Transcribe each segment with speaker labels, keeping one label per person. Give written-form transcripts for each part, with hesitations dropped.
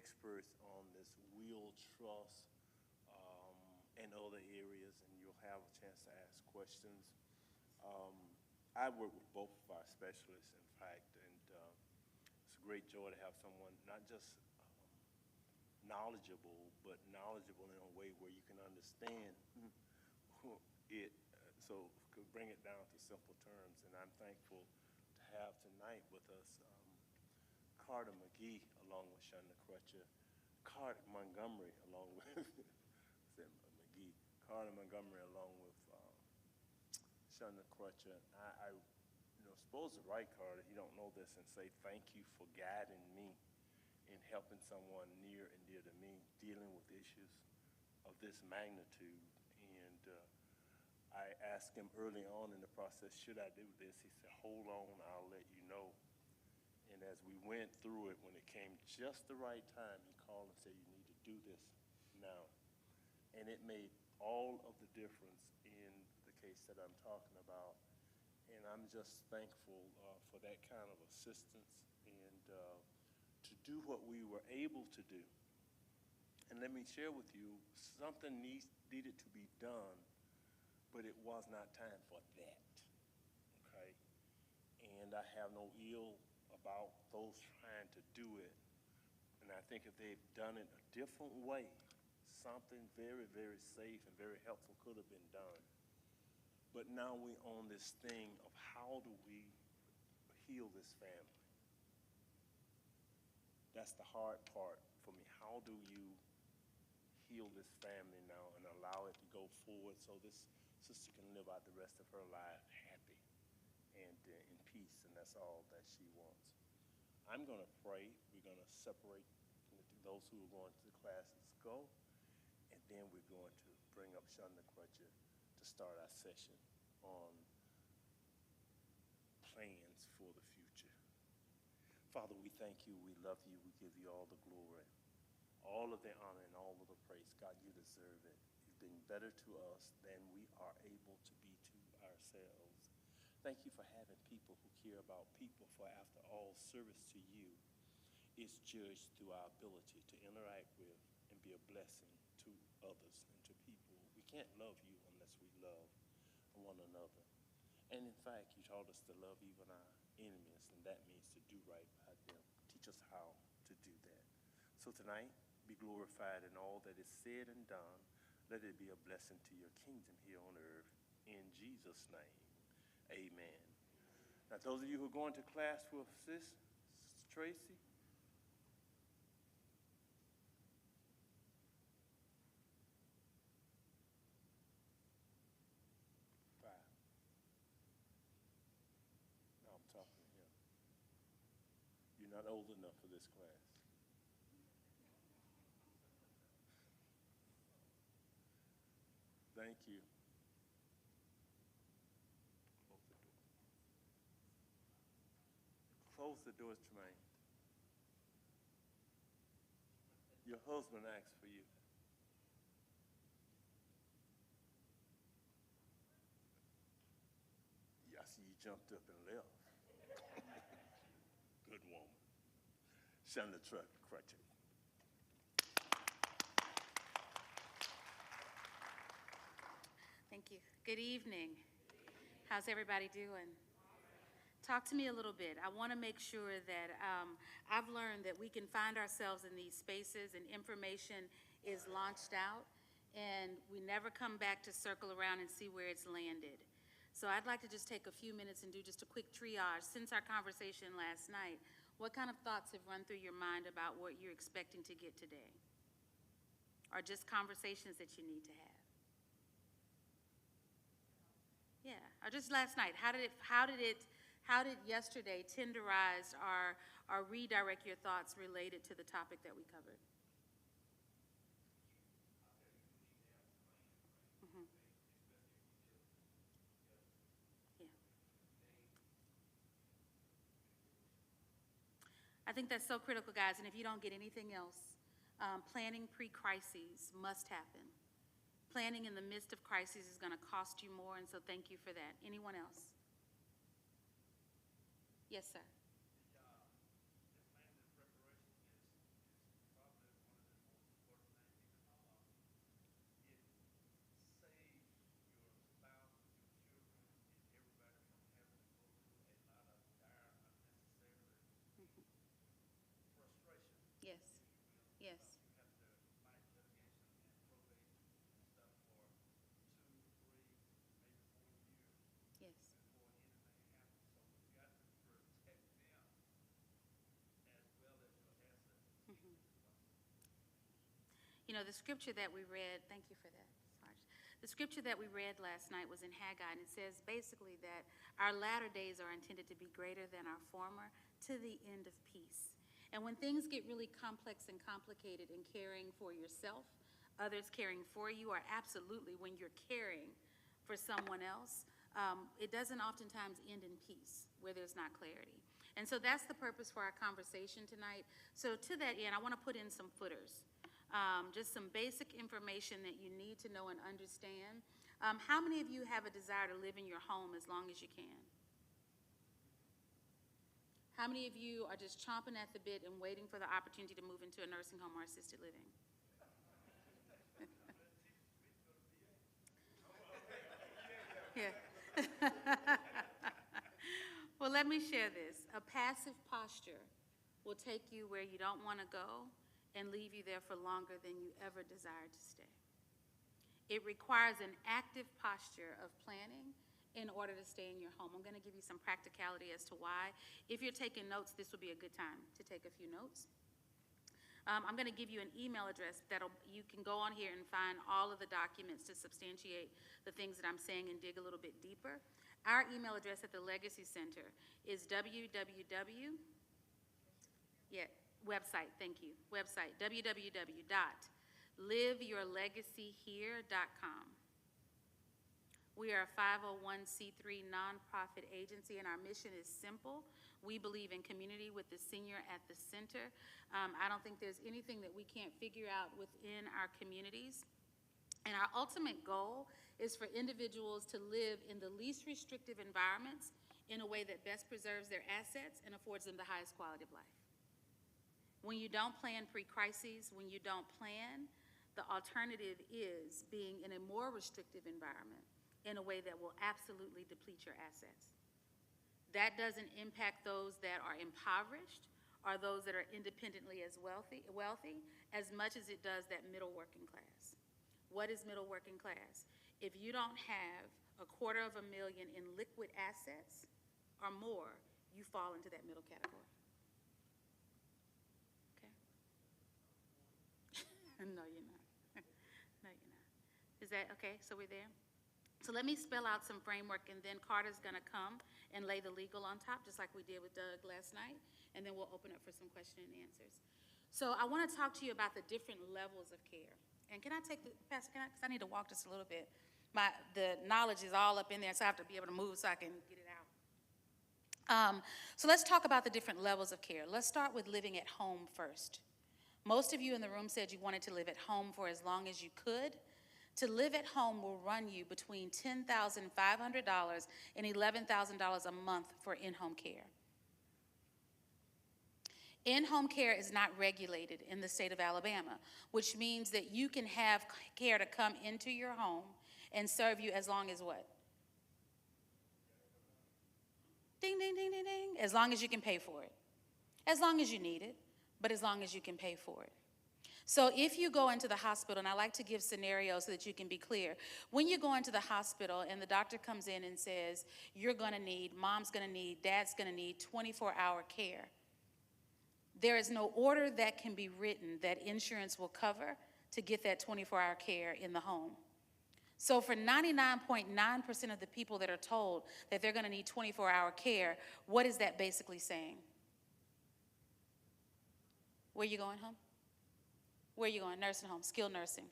Speaker 1: experts on this wheel truss and other areas, and you'll have a chance to ask questions. Um, I work with both of our specialists, in fact, and it's a great joy to have someone not just knowledgeable, but knowledgeable in a way where you can understand it, so could bring it down to simple terms. And I'm thankful to have tonight with us Carter McGee along with Shonda Crutcher, Carter Montgomery along with McGee, Carter Montgomery along with Shonda Crutcher. I supposed to write Carter, he don't know this, and say thank you for guiding me in helping someone near and dear to me dealing with issues of this magnitude. And I asked him early on in the process, should I do this? He said, hold on, I'll let you know. And as we went through it, when it came just the right time, he called and said, you need to do this now. And it made all of the difference in the case that I'm talking about. And I'm just thankful for that kind of assistance and to do what we were able to do. And let me share with you, something needed to be done, but it was not time for that, okay? And I have no ill about those trying to do it. And I think if they've done it a different way, something very, very safe and very helpful could have been done. But now we're on this thing of how do we heal this family? That's the hard part for me. How do you heal this family now and allow it to go forward so this sister can live out the rest of her life happy and in peace, and that's all that she wants. I'm going to pray. We're going to separate those who are going to the classes go, and then we're going to bring up Shonda Crutcher to start our session on plans for the future. Father, we thank you, we love you, we give you all the glory, all of the honor and all of the praise. God, you deserve it. You've been better to us than we are able to be to ourselves. Thank you for having people who care about people, for after all, service to you is judged through our ability to interact with and be a blessing to others and to people. We can't love you unless we love one another. And in fact, you taught us to love even our enemies, and that means to do right by them. Teach us how to do that. So tonight, be glorified in all that is said and done. Let it be a blessing to your kingdom here on earth. In Jesus' name, amen. Now, those of you who are going to class with Sister Tracy, talking to him. You're not old enough for this class. Thank you. Close the door. Close the doors, Tremaine. Your husband asked for you. I see you jumped up and left. Good woman. Shonda Crutcher.
Speaker 2: Thank you. Good evening. How's everybody doing? Talk to me a little bit. I want to make sure that I've learned that we can find ourselves in these spaces and information is launched out and we never come back to circle around and see where it's landed. So I'd like to just take a few minutes and do just a quick triage. Since our conversation last night, what kind of thoughts have run through your mind about what you're expecting to get today? Or just conversations that you need to have? Yeah, or just last night, how did yesterday tenderize or redirect your thoughts related to the topic that we covered? Mm-hmm. Yeah. I think that's so critical, guys, and if you don't get anything else, planning pre-crises must happen. Planning in the midst of crises is going to cost you more, and so thank you for that. Anyone else? Yes, sir.
Speaker 3: The planning and preparation is probably
Speaker 2: You know, the scripture that we read, thank you for that, Sarge. The scripture that we read last night was in Haggai, and it says basically that our latter days are intended to be greater than our former, to the end of peace. And when things get really complex and complicated in caring for yourself, others caring for you, or absolutely when you're caring for someone else, it doesn't oftentimes end in peace where there's not clarity. And so that's the purpose for our conversation tonight. So to that end, I want to put in some footers, just some basic information that you need to know and understand. How many of you have a desire to live in your home as long as you can? How many of you are just chomping at the bit and waiting for the opportunity to move into a nursing home or assisted living? Yeah. Well, let me share this. A passive posture will take you where you don't want to go and leave you there for longer than you ever desire to stay. It requires an active posture of planning in order to stay in your home. I'm going to give you some practicality as to why. If you're taking notes, this would be a good time to take a few notes. I'm going to give you an email address that you can go on here and find all of the documents to substantiate the things that I'm saying and dig a little bit deeper. Our email address at the Legacy Center is www.liveyourlegacyhere.com. We are a 501c3 nonprofit agency, and our mission is simple. We believe in community with the senior at the center. I don't think there's anything that we can't figure out within our communities. And our ultimate goal is for individuals to live in the least restrictive environments in a way that best preserves their assets and affords them the highest quality of life. When you don't plan pre-crises, when you don't plan, the alternative is being in a more restrictive environment in a way that will absolutely deplete your assets. That doesn't impact those that are impoverished or those that are independently as wealthy as much as it does that middle working class. What is middle working class? If you don't have $250,000 in liquid assets or more, you fall into that middle category. Okay? No, you're not. No, you're not. Is that okay? So we're there? So let me spell out some framework, and then Carter's going to come and lay the legal on top, just like we did with Doug last night, and then we'll open up for some question and answers. So I want to talk to you about the different levels of care. And can I take the, Pastor, because I need to walk just a little bit. The knowledge is all up in there, so I have to be able to move so I can get it out. So let's talk about the different levels of care. Let's start with living at home first. Most of you in the room said you wanted to live at home for as long as you could. To live at home will run you between $10,500 and $11,000 a month for in-home care. In-home care is not regulated in the state of Alabama, which means that you can have care to come into your home and serve you as long as what? Ding, ding, ding, ding, ding. As long as you can pay for it. As long as you need it, but as long as you can pay for it. So if you go into the hospital, and I like to give scenarios so that you can be clear. When you go into the hospital and the doctor comes in and says, you're going to need, mom's going to need, dad's going to need 24-hour care, there is no order that can be written that insurance will cover to get that 24-hour care in the home. So for 99.9% of the people that are told that they're going to need 24-hour care, what is that basically saying? Where you going home? Where are you going? Nursing home, skilled nursing.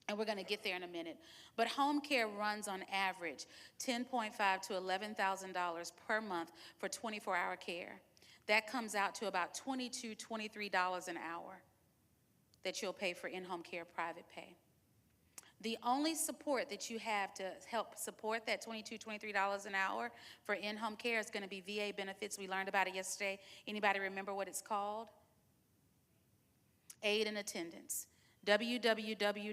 Speaker 2: And we're going to get there in a minute. But home care runs on average $10,500 to $11,000 per month for 24-hour care. That comes out to about $22, $23 an hour that you'll pay for in-home care private pay. The only support that you have to help support that $22, $23 an hour for in-home care is going to be VA benefits. We learned about it yesterday. Anybody remember what it's called? Aid and attendance. www.va.gov.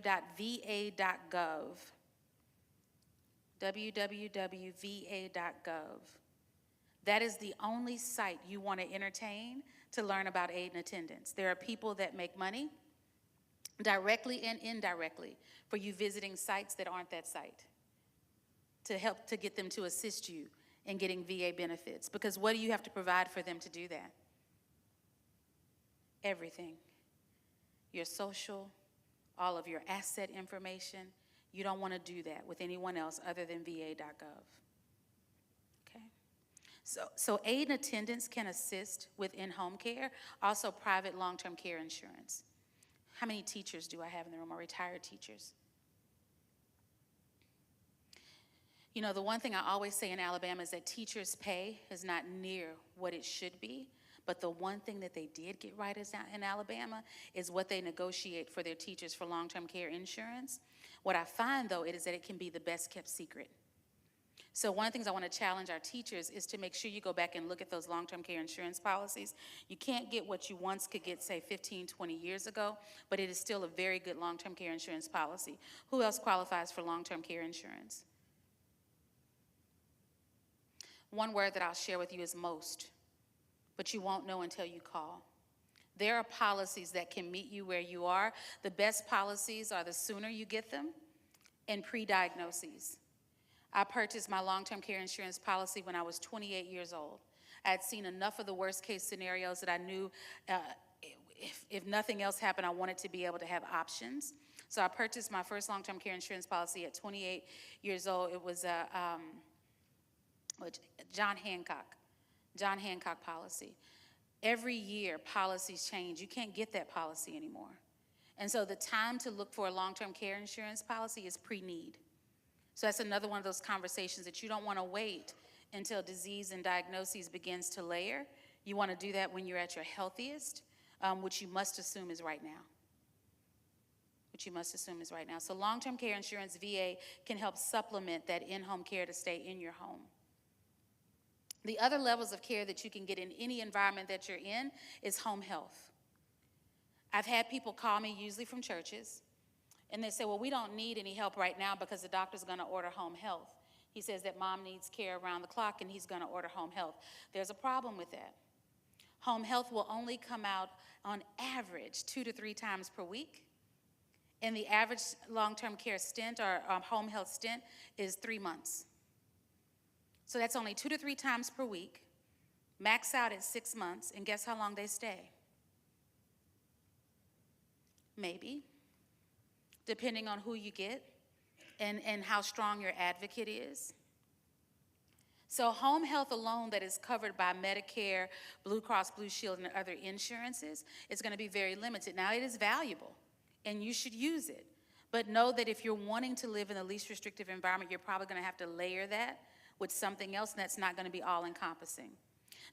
Speaker 2: www.va.gov. That is the only site you want to entertain to learn about aid and attendance. There are people that make money directly and indirectly for you visiting sites that aren't that site to help to get them to assist you in getting VA benefits. Because what do you have to provide for them to do that? Everything. Your social, all of your asset information. You don't want to do that with anyone else other than va.gov. Okay? So aid and attendance can assist with in-home care, also private long-term care insurance. How many teachers do I have in the room, or retired teachers? You know, the one thing I always say in Alabama is that teachers' pay is not near what it should be, but the one thing that they did get right in Alabama is what they negotiate for their teachers for long-term care insurance. What I find, though, is that it can be the best-kept secret. So one of the things I want to challenge our teachers is to make sure you go back and look at those long-term care insurance policies. You can't get what you once could get, say, 15, 20 years ago, but it is still a very good long-term care insurance policy. Who else qualifies for long-term care insurance? One word that I'll share with you is most, but you won't know until you call. There are policies that can meet you where you are. The best policies are the sooner you get them and pre-diagnoses. I purchased my long-term care insurance policy when I was 28 years old. I had seen enough of the worst-case scenarios that I knew if nothing else happened, I wanted to be able to have options. So I purchased my first long-term care insurance policy at 28 years old. It was a John Hancock policy. Every year, policies change. You can't get that policy anymore. And so the time to look for a long-term care insurance policy is pre-need. So that's another one of those conversations that you don't want to wait until disease and diagnoses begins to layer. You want to do that when you're at your healthiest, which you must assume is right now. So long-term care insurance, VA, can help supplement that in-home care to stay in your home. The other levels of care that you can get in any environment that you're in is home health. I've had people call me, usually from churches, and they say, well, we don't need any help right now because the doctor's going to order home health. He says that mom needs care around the clock and he's going to order home health. There's a problem with that. Home health will only come out on average 2 to 3 times per week. And the average long-term care stint or home health stint is 3 months. So that's only 2 to 3 times per week, max out at 6 months, and guess how long they stay? Maybe, depending on who you get and how strong your advocate is. So home health alone that is covered by Medicare, Blue Cross Blue Shield, and other insurances is going to be very limited. Now, it is valuable, and you should use it. But know that if you're wanting to live in the least restrictive environment, you're probably going to have to layer that with something else, and that's not going to be all-encompassing.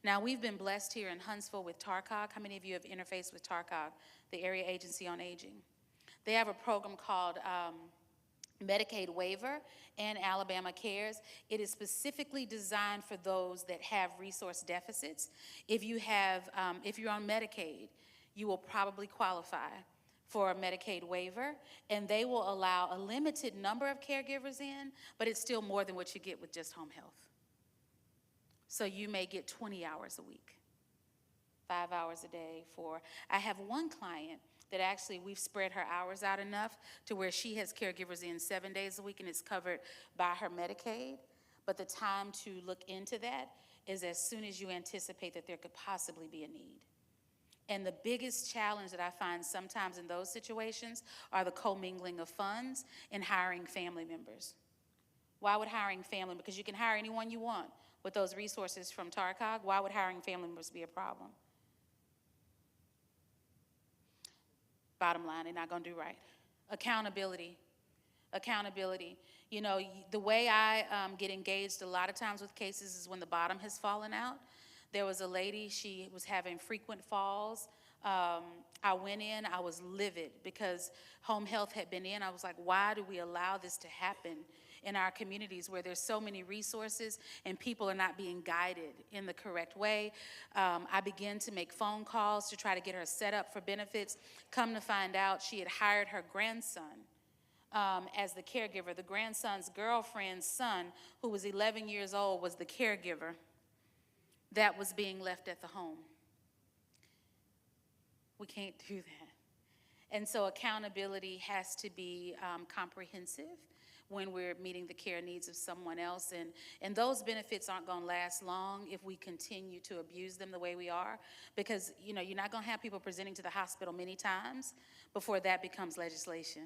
Speaker 2: Now, we've been blessed here in Huntsville with TARCOG. How many of you have interfaced with TARCOG, the Area Agency on Aging? They have a program called Medicaid Waiver and Alabama Cares. It is specifically designed for those that have resource deficits. If you're on Medicaid, you will probably qualify for a Medicaid waiver, and they will allow a limited number of caregivers in, but it's still more than what you get with just home health. So you may get 20 hours a week, 5 hours a day I have one client that actually we've spread her hours out enough to where she has caregivers in 7 days a week and it's covered by her Medicaid. But the time to look into that is as soon as you anticipate that there could possibly be a need. And the biggest challenge that I find sometimes in those situations are the commingling of funds and hiring family members. Why would hiring family, because you can hire anyone you want with those resources from TARCOG, why would hiring family members be a problem? Bottom line, they're not going to do right. Accountability. You know, the way I get engaged a lot of times with cases is when the bottom has fallen out. There was a lady, she was having frequent falls. I went in, I was livid because home health had been in. I was like, why do we allow this to happen in our communities where there's so many resources and people are not being guided in the correct way? I began to make phone calls to try to get her set up for benefits. Come to find out, she had hired her grandson as the caregiver. The grandson's girlfriend's son, who was 11 years old, was the caregiver that was being left at the home. We can't do that. And so accountability has to be comprehensive. when we're meeting the care needs of someone else. And those benefits aren't going to last long if we continue to abuse them the way we are, because, you know, you're not going to have people presenting to the hospital many times before that becomes legislation,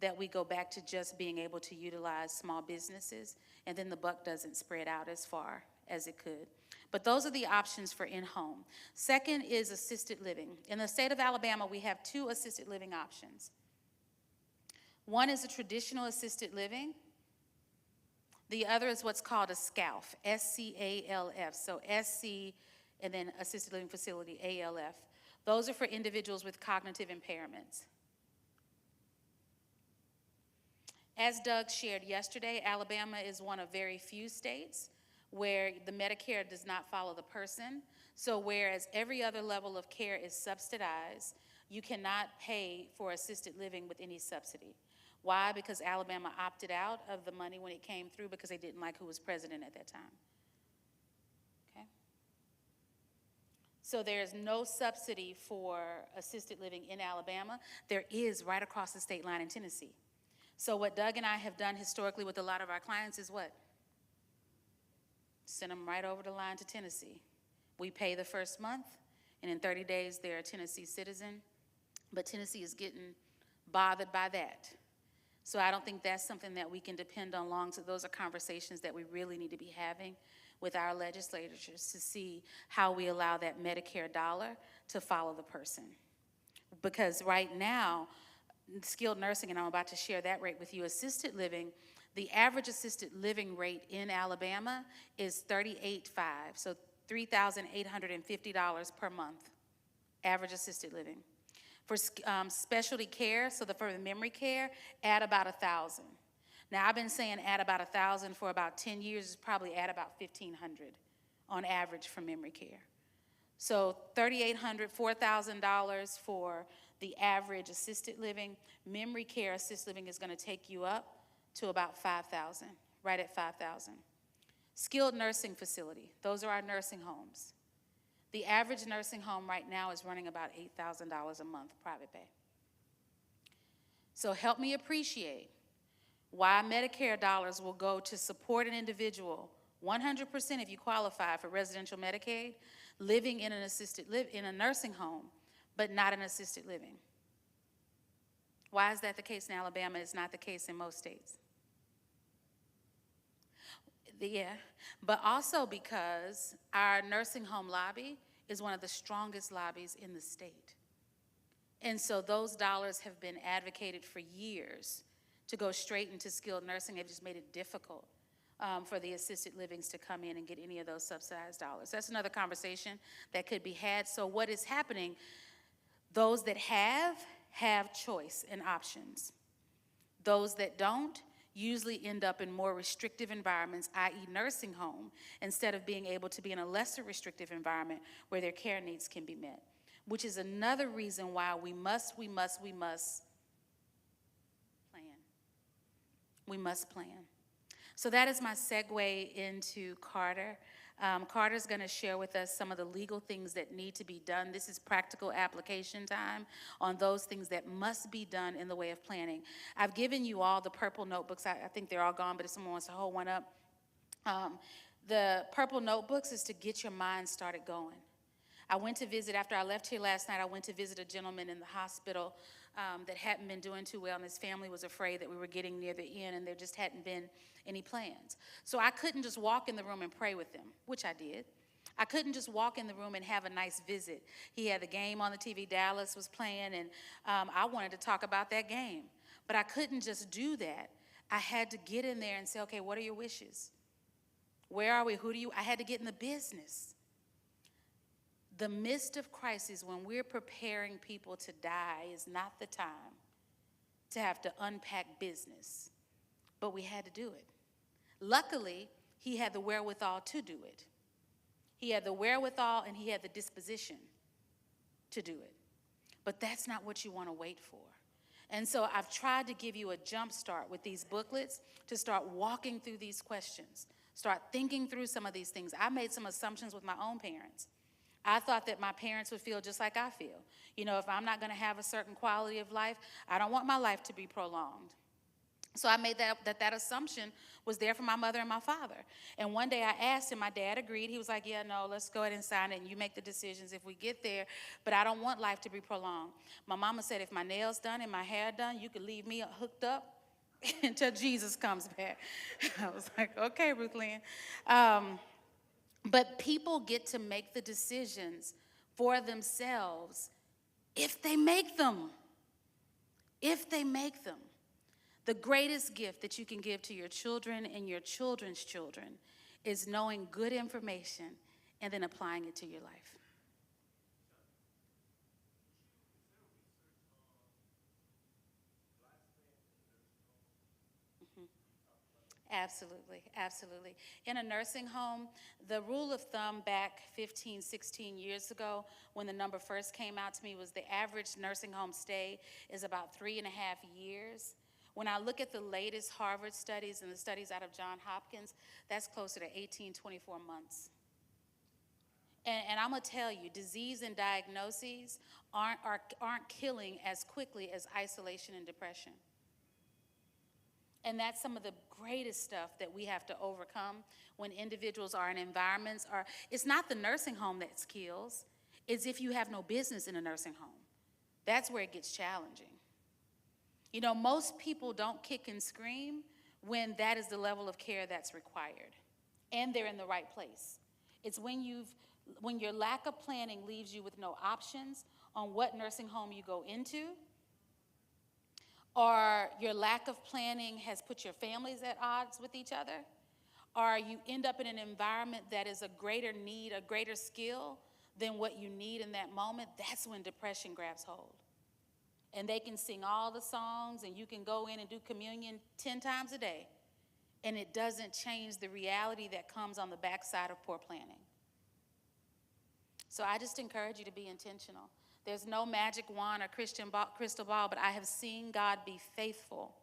Speaker 2: that we go back to just being able to utilize small businesses, and then the buck doesn't spread out as far as it could. But those are the options for in-home. Second is assisted living. In the state of Alabama, we have 2 assisted living options. One is a traditional assisted living. The other is what's called a SCALF, S-C-A-L-F. So SC and then assisted living facility, ALF. Those are for individuals with cognitive impairments. As Doug shared yesterday, Alabama is one of very few states where the Medicare does not follow the person. So whereas every other level of care is subsidized, you cannot pay for assisted living with any subsidy. Why? Because Alabama opted out of the money when it came through because they didn't like who was president at that time. Okay? So there's no subsidy for assisted living in Alabama. There is right across the state line in Tennessee. So what Doug and I have done historically with a lot of our clients is what? Send them right over the line to Tennessee. We pay the first month, and in 30 days they're a Tennessee citizen. But Tennessee is getting bothered by that. So I don't think that's something that we can depend on long. So those are conversations that we really need to be having with our legislators to see how we allow that Medicare dollar to follow the person. Because right now, skilled nursing, and I'm about to share that rate with you, assisted living, the average assisted living rate in Alabama is $38,500, so $3,850 per month, average assisted living. For specialty care, so for the memory care, add about 1,000. Now, I've been saying add about 1,000 for about 10 years, it's probably add about 1,500 on average for memory care. So $3,800, $4,000 for the average assisted living. Memory care assisted living is going to take you up to about 5,000, right at 5,000. Skilled nursing facility, those are our nursing homes. The average nursing home right now is running about $8,000 a month, private pay. So help me appreciate why Medicare dollars will go to support an individual 100% if you qualify for residential Medicaid, living in in a nursing home, but not in assisted living. Why is that the case in Alabama? It's not the case in most states. Yeah, but also because our nursing home lobby is one of the strongest lobbies in the state. And so those dollars have been advocated for years to go straight into skilled nursing. They've just made it difficult for the assisted livings to come in and get any of those subsidized dollars. That's another conversation that could be had. So what is happening, those that have choice and options. Those that don't usually end up in more restrictive environments, i.e. nursing home, instead of being able to be in a lesser restrictive environment where their care needs can be met, which is another reason why we must plan. We must plan. So that is my segue into Carter. Carter's going to share with us some of the legal things that need to be done. This is practical application time on those things that must be done in the way of planning. I've given you all the purple notebooks. I think they're all gone, but if someone wants to hold one up. The purple notebooks is to get your mind started going. I went to visit, after I left here last night, I went to visit a gentleman in the hospital that hadn't been doing too well, and his family was afraid that we were getting near the end and there just hadn't been any plans. So I couldn't just walk in the room and pray with them, which I did. I couldn't just walk in the room and have a nice visit. He had the game on the TV, Dallas was playing, and I wanted to talk about that game. But I couldn't just do that. I had to get in there and say, okay, what are your wishes? Where are we? Who do you? I had to get in the business. The midst of crisis, when we're preparing people to die, is not the time to have to unpack business. But we had to do it. Luckily, he had the wherewithal to do it. He had the wherewithal and he had the disposition to do it. But that's not what you want to wait for. And so I've tried to give you a jump start with these booklets to start walking through these questions, start thinking through some of these things. I made some assumptions with my own parents. I thought that my parents would feel just like I feel. You know, if I'm not going to have a certain quality of life, I don't want my life to be prolonged. So I made that assumption was there for my mother and my father. And one day I asked him, my dad agreed. He was like, yeah, no, let's go ahead and sign it, and you make the decisions if we get there, but I don't want life to be prolonged. My mama said, if my nails done and my hair done, you could leave me hooked up until Jesus comes back. I was like, okay, Ruth Lynn. But people get to make the decisions for themselves if they make them. If they make them. The greatest gift that you can give to your children and your children's children is knowing good information and then applying it to your life. Absolutely, absolutely. In a nursing home, the rule of thumb back 15, 16 years ago, when the number first came out to me, was the average nursing home stay is about 3.5 years. When I look at the latest Harvard studies and the studies out of Johns Hopkins, that's closer to 18, 24 months. And I'm gonna tell you, disease and diagnoses aren't killing as quickly as isolation and depression. And that's some of the greatest stuff that we have to overcome when individuals are in environments. It's not the nursing home that kills, it's if you have no business in a nursing home. That's where it gets challenging. You know, most people don't kick and scream when that is the level of care that's required and they're in the right place. It's when your lack of planning leaves you with no options on what nursing home you go into, or your lack of planning has put your families at odds with each other, or you end up in an environment that is a greater need, a greater skill than what you need in that moment. That's when depression grabs hold. And they can sing all the songs, and you can go in and do communion 10 times a day, and it doesn't change the reality that comes on the backside of poor planning. So I just encourage you to be intentional. There's no magic wand or crystal ball, but I have seen God be faithful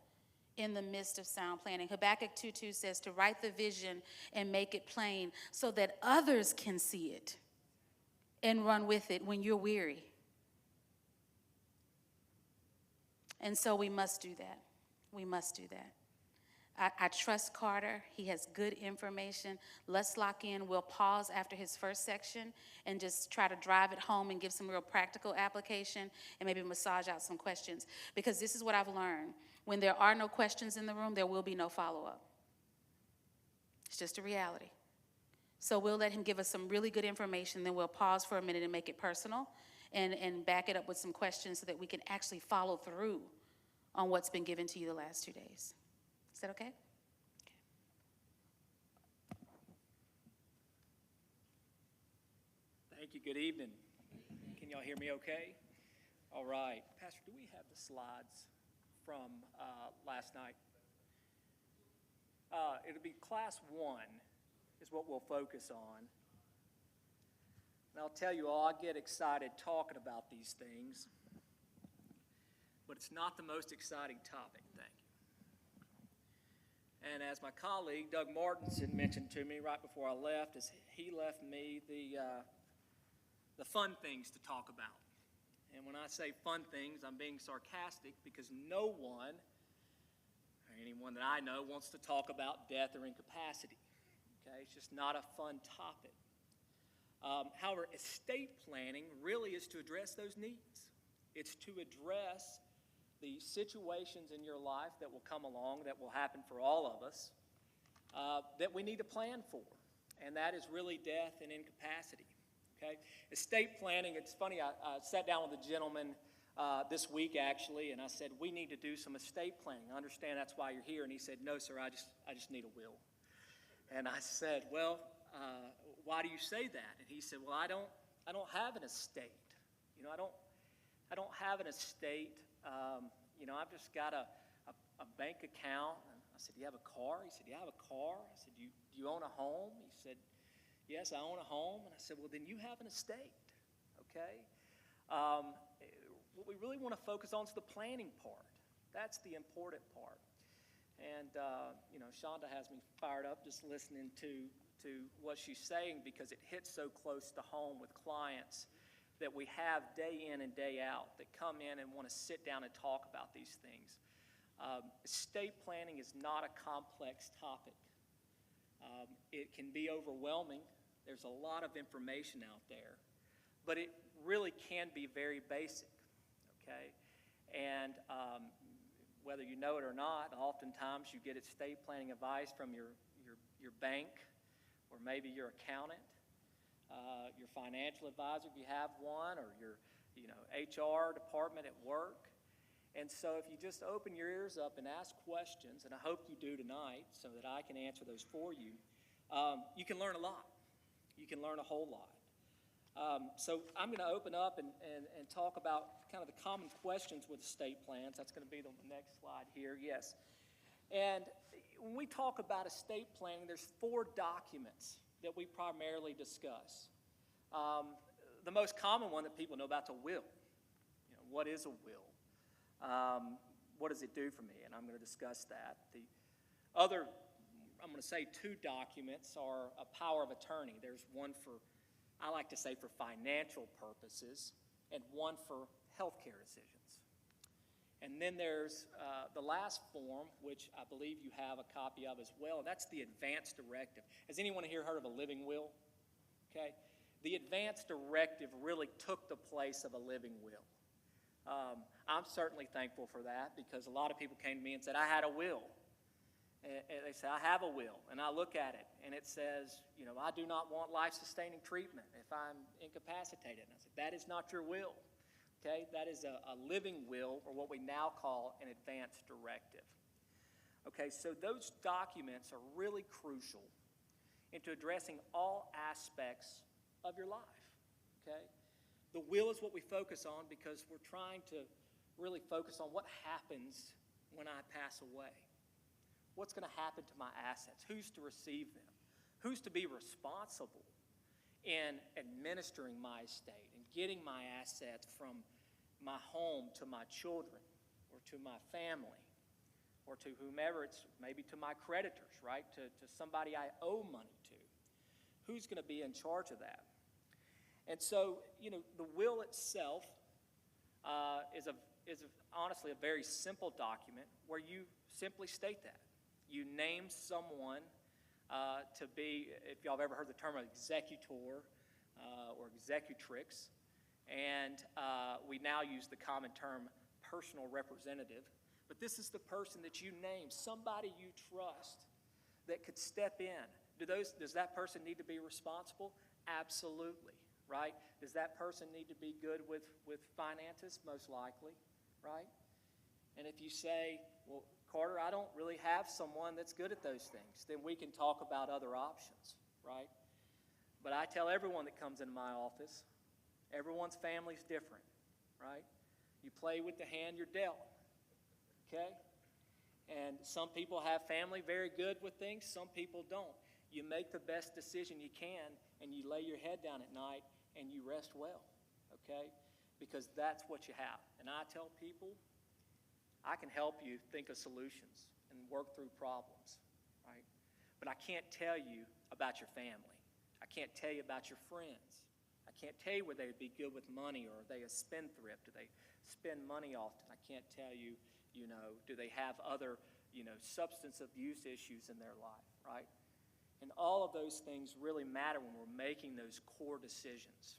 Speaker 2: in the midst of sound planning. Habakkuk 2:2 says to write the vision and make it plain so that others can see it and run with it when you're weary. And so we must do that. We must do that. I trust Carter. He has good information. Let's lock in. We'll pause after his first section and just try to drive it home and give some real practical application and maybe massage out some questions. Because this is what I've learned. When there are no questions in the room, there will be no follow-up. It's just a reality. So we'll let him give us some really good information, then we'll pause for a minute and make it personal and back it up with some questions so that we can actually follow through on what's been given to you the last 2 days. Is that okay?
Speaker 3: Thank you. Good evening. Can y'all hear me okay? All right. Pastor, do we have the slides from last night? It'll be class 1 is what we'll focus on. And I'll tell you all, I get excited talking about these things, but it's not the most exciting topic. Thank you. And as my colleague, Doug Martinson, mentioned to me right before I left, is he left me the fun things to talk about. And when I say fun things, I'm being sarcastic because no one, or anyone that I know, wants to talk about death or incapacity. Okay, it's just not a fun topic. However, estate planning really is to address those needs. It's to address the situations in your life that will come along, that will happen for all of us, that we need to plan for. And that is really death and incapacity. Okay? Estate planning, it's funny, I sat down with a gentleman this week actually, and I said, we need to do some estate planning. I understand that's why you're here. And he said, no, sir, I just need a will. And I said, well, why do you say that? And he said, well, I don't have an estate. You know, I don't have an estate. You know, I've just got a bank account. And I said, do you have a car? He said, yeah, I have a car. I said, do you own a home? He said, yes, I own a home. And I said, well, then you have an estate, okay? What we really want to focus on is the planning part. That's the important part. And, you know, Shonda has me fired up just listening to what she's saying because it hits so close to home with clients that we have day in and day out that come in and want to sit down and talk about these things. Estate planning is not a complex topic. It can be overwhelming. There's a lot of information out there, but it really can be very basic, okay? And whether you know it or not, oftentimes you get estate planning advice from your bank, or maybe your accountant, your financial advisor if you have one, or your HR department at work. And so if you just open your ears up and ask questions, and I hope you do tonight so that I can answer those for you, you can learn a lot. You can learn a whole lot. So I'm going to open up and talk about kind of the common questions with estate plans. That's going to be the next slide here, yes. And when we talk about estate planning, there's 4 documents that we primarily discuss. The most common one that people know about is a will. What is a will? What does it do for me? And I'm going to discuss that. The other, I'm going to say 2 documents are a power of attorney. There's one for, I like to say, for financial purposes, and one for healthcare decisions. And then there's the last form, which I believe you have a copy of as well, and that's the advance directive. Has anyone here heard of a living will? Okay. The advance directive really took the place of a living will. I'm certainly thankful for that, because a lot of people came to me and said, I had a will. And they say, I have a will. And I look at it, and it says, I do not want life-sustaining treatment if I'm incapacitated. And I said, that is not your will. Okay? That is a living will, or what we now call an advance directive. Okay, so those documents are really crucial into addressing all aspects of your life. Okay? The will is what we focus on because we're trying to really focus on what happens when I pass away. What's going to happen to my assets? Who's to receive them? Who's to be responsible in administering my estate and getting my assets from my home to my children, or to my family, or to whomever, it's maybe to my creditors, right? To somebody I owe money to. Who's going to be in charge of that? And so, the will itself is honestly a very simple document where you simply state that. You name someone to be, if y'all have ever heard the term executor or executrix, and we now use the common term personal representative, but this is the person that you name, somebody you trust that could step in. Does that person need to be responsible? Absolutely. Right? Does that person need to be good with finances? Most likely, right? And if you say, well, Carter, I don't really have someone that's good at those things, then we can talk about other options, right? But I tell everyone that comes into my office, everyone's family's different, right? You play with the hand you're dealt, okay? And some people have family very good with things, some people don't. You make the best decision you can, and you lay your head down at night, and you rest well, okay? Because that's what you have. And I tell people, I can help you think of solutions and work through problems, right? But I can't tell you about your family. I can't tell you about your friends. I can't tell you whether they'd be good with money, or are they a spendthrift? Do they spend money often? I can't tell you, do they have other, substance abuse issues in their life, right? And all of those things really matter when we're making those core decisions.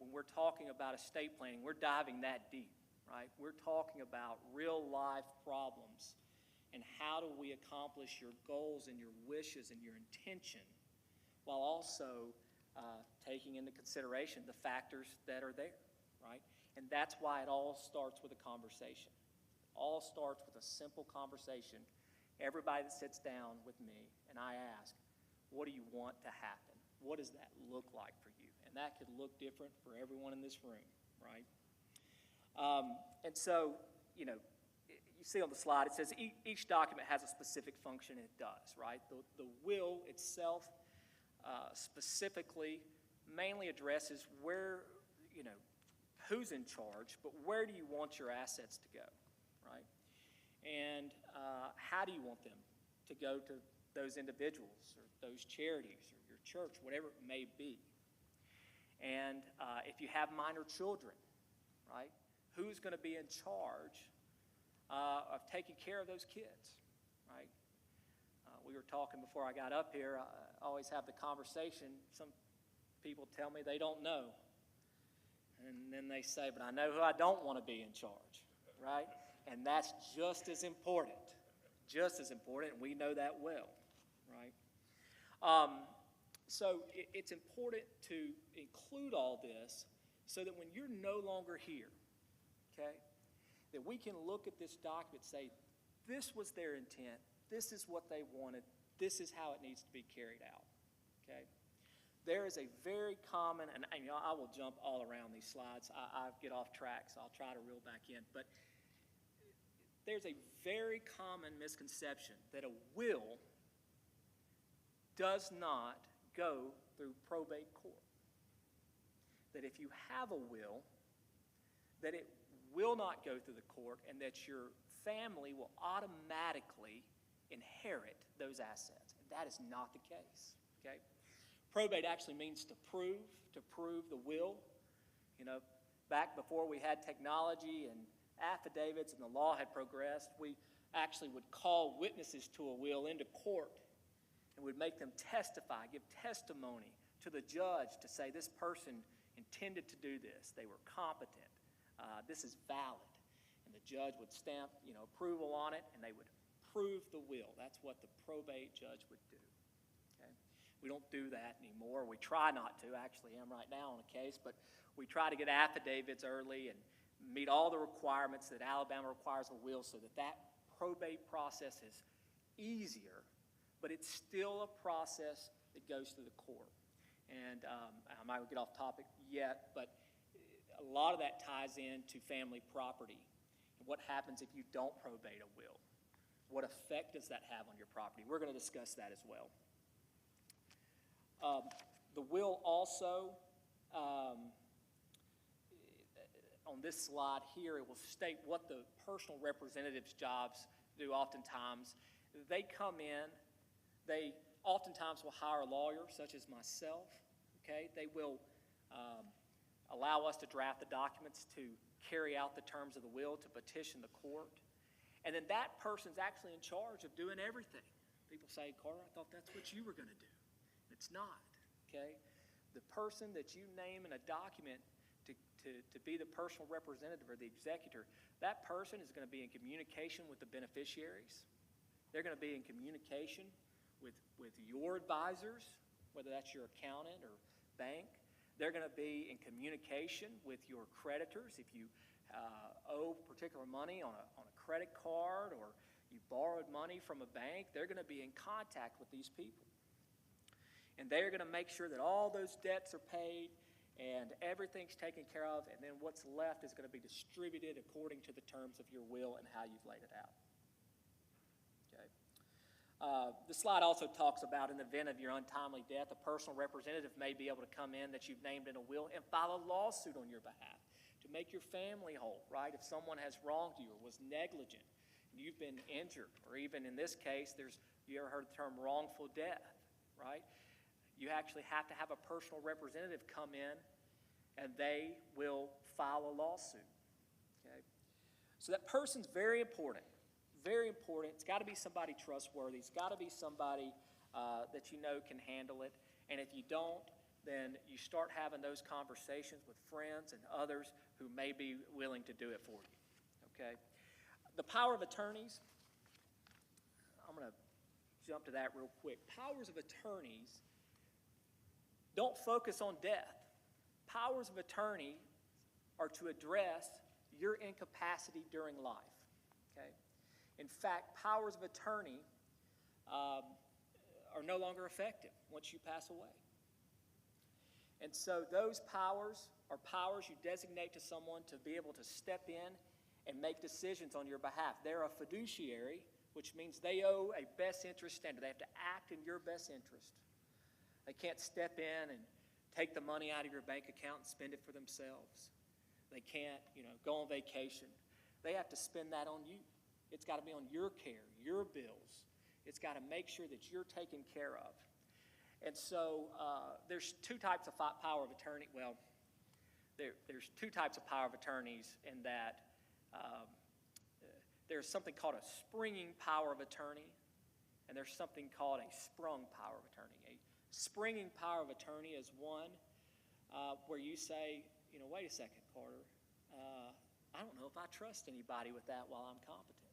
Speaker 3: When we're talking about estate planning, we're diving that deep, right? We're talking about real-life problems and how do we accomplish your goals and your wishes and your intention while also taking into consideration the factors that are there, right? And that's why it all starts with a conversation. It all starts with a simple conversation. Everybody that sits down with me and I ask, what do you want to happen? What does that look like for you? And that could look different for everyone in this room, right? And so, you see on the slide, it says each document has a specific function, and it does, right? The will itself specifically mainly addresses where, who's in charge, but where do you want your assets to go, right? And how do you want them to go to those individuals or those charities or your church, whatever it may be. And if you have minor children, right, who's going to be in charge of taking care of those kids, right? We were talking before I got up here. I always have the conversation. Some people tell me they don't know. And then they say, but I know who I don't want to be in charge, right? And that's just as important, and we know that well, right? So it's important to include all this so that when you're no longer here, okay, that we can look at this document and say, this was their intent, this is what they wanted, this is how it needs to be carried out, okay? There is a very common, and I will jump all around these slides. I get off track, so I'll try to reel back in. But there's a very common misconception that a will does not go through probate court. That if you have a will, that it will not go through the court and that your family will automatically inherit those assets. And that is not the case, okay? Probate actually means to prove the will. You know, back before we had technology and affidavits and the law had progressed, we actually would call witnesses to a will into court and would make them testify, give testimony to the judge to say this person intended to do this. They were competent. This is valid. And the judge would stamp, approval on it, and they would prove the will. That's what the probate judge would do. We don't do that anymore. We try not to. Actually, I'm right now on a case, but we try to get affidavits early and meet all the requirements that Alabama requires a will so that that probate process is easier, but it's still a process that goes through the court. And I might get off topic yet, but a lot of that ties into family property. And what happens if you don't probate a will? What effect does that have on your property? We're going to discuss that as well. The will also, on this slide here, it will state what the personal representative's jobs do oftentimes. They come in, they oftentimes will hire a lawyer, such as myself, okay? They will allow us to draft the documents to carry out the terms of the will, to petition the court. And then that person's actually in charge of doing everything. People say, Carter, I thought that's what you were going to do. It's not, okay? The person that you name in a document to be the personal representative or the executor, that person is going to be in communication with the beneficiaries. They're going to be in communication with your advisors, whether that's your accountant or bank. They're going to be in communication with your creditors. If you owe particular money on a credit card or you borrowed money from a bank, they're going to be in contact with these people. And they're going to make sure that all those debts are paid and everything's taken care of, and then what's left is going to be distributed according to the terms of your will and how you've laid it out. Okay. The slide also talks about in the event of your untimely death, a personal representative may be able to come in that you've named in a will and file a lawsuit on your behalf to make your family whole, right? If someone has wronged you or was negligent, and you've been injured, or even in this case, you ever heard the term wrongful death, right? You actually have to have a personal representative come in, and they will file a lawsuit, okay? So that person's very important, very important. It's got to be somebody trustworthy. It's got to be somebody that you know can handle it. And if you don't, then you start having those conversations with friends and others who may be willing to do it for you, okay? The power of attorneys, I'm going to jump to that real quick. Powers of attorneys don't focus on death. Powers of attorney are to address your incapacity during life, okay? In fact, powers of attorney are no longer effective once you pass away. And so those powers are powers you designate to someone to be able to step in and make decisions on your behalf. They're a fiduciary, which means they owe a best interest standard. They have to act in your best interest. They can't step in and take the money out of your bank account and spend it for themselves. They can't, go on vacation. They have to spend that on you. It's got to be on your care, your bills. It's got to make sure that you're taken care of. And so there's two types of power of attorney. Well, there's two types of power of attorneys in that there's something called a springing power of attorney, and there's something called a sprung power of attorney. A springing power of attorney is one where you say, wait a second, Carter, I don't know if I trust anybody with that while I'm competent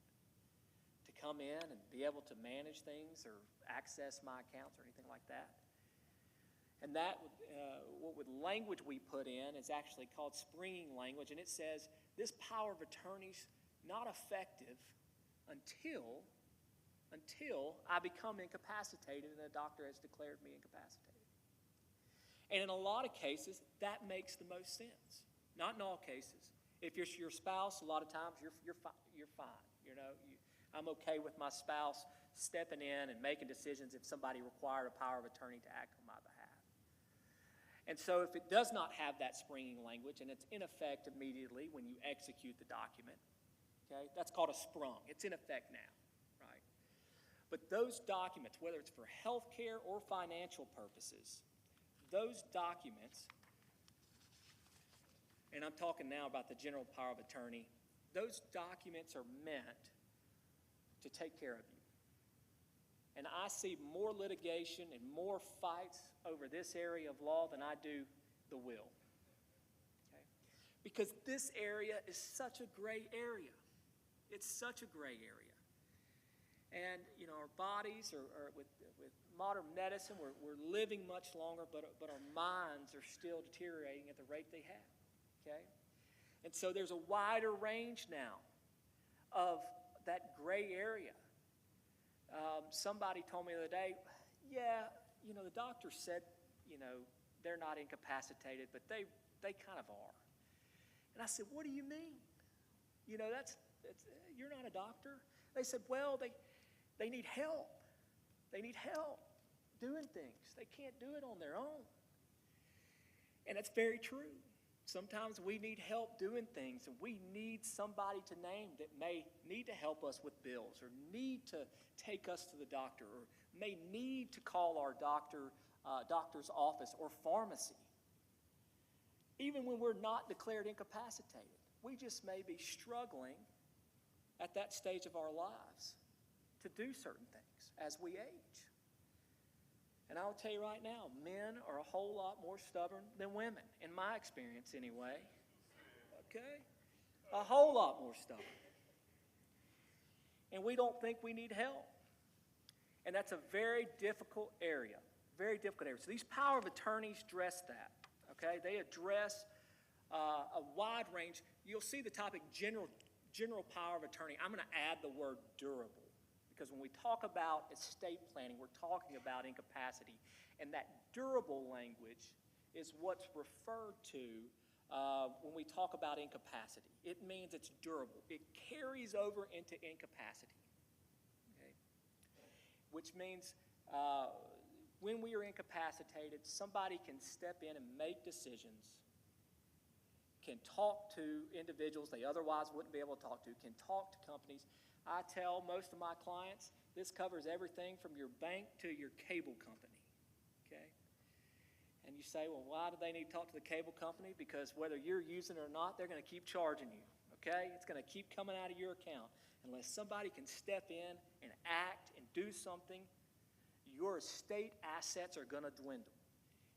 Speaker 3: to come in and be able to manage things or access my accounts or anything like that. And that, what language we put in is actually called springing language, and it says this power of attorney's not effective until I become incapacitated and a doctor has declared me incapacitated. And in a lot of cases, that makes the most sense. Not in all cases. If you're your spouse, a lot of times you're fine. I'm okay with my spouse stepping in and making decisions if somebody required a power of attorney to act on my behalf. And so if it does not have that springing language and it's in effect immediately when you execute the document, okay, that's called a sprung. It's in effect now, right? But those documents, whether it's for healthcare or financial purposes, those documents, and I'm talking now about the general power of attorney, those documents are meant to take care of you. And I see more litigation and more fights over this area of law than I do the will. Okay? Because this area is such a gray area. It's such a gray area. And, our bodies are with modern medicine, we're living much longer, but our minds are still deteriorating at the rate they have. Okay? And so there's a wider range now of that gray area. Somebody told me the other day, the doctor said, they're not incapacitated, but they kind of are. And I said, what do you mean? You're not a doctor. They said, well, they need help. They need help doing things. They can't do it on their own. And it's very true. Sometimes we need help doing things, and we need somebody to name that may need to help us with bills or need to take us to the doctor or may need to call our doctor's office or pharmacy. Even when we're not declared incapacitated, we just may be struggling at that stage of our lives to do certain things as we age. And I'll tell you right now, men are a whole lot more stubborn than women, in my experience anyway. Okay? A whole lot more stubborn. And we don't think we need help. And that's a very difficult area. Very difficult area. So these power of attorneys address that. Okay? They address a wide range. You'll see the topic general power of attorney. I'm going to add the word durable. Because when we talk about estate planning, we're talking about incapacity. And that durable language is what's referred to when we talk about incapacity. It means it's durable. It carries over into incapacity. Okay? Which means when we are incapacitated, somebody can step in and make decisions, can talk to individuals they otherwise wouldn't be able to talk to, can talk to companies. I tell most of my clients, this covers everything from your bank to your cable company, okay? And you say, well, why do they need to talk to the cable company? Because whether you're using it or not, they're going to keep charging you, okay? It's going to keep coming out of your account. Unless somebody can step in and act and do something, your estate assets are going to dwindle.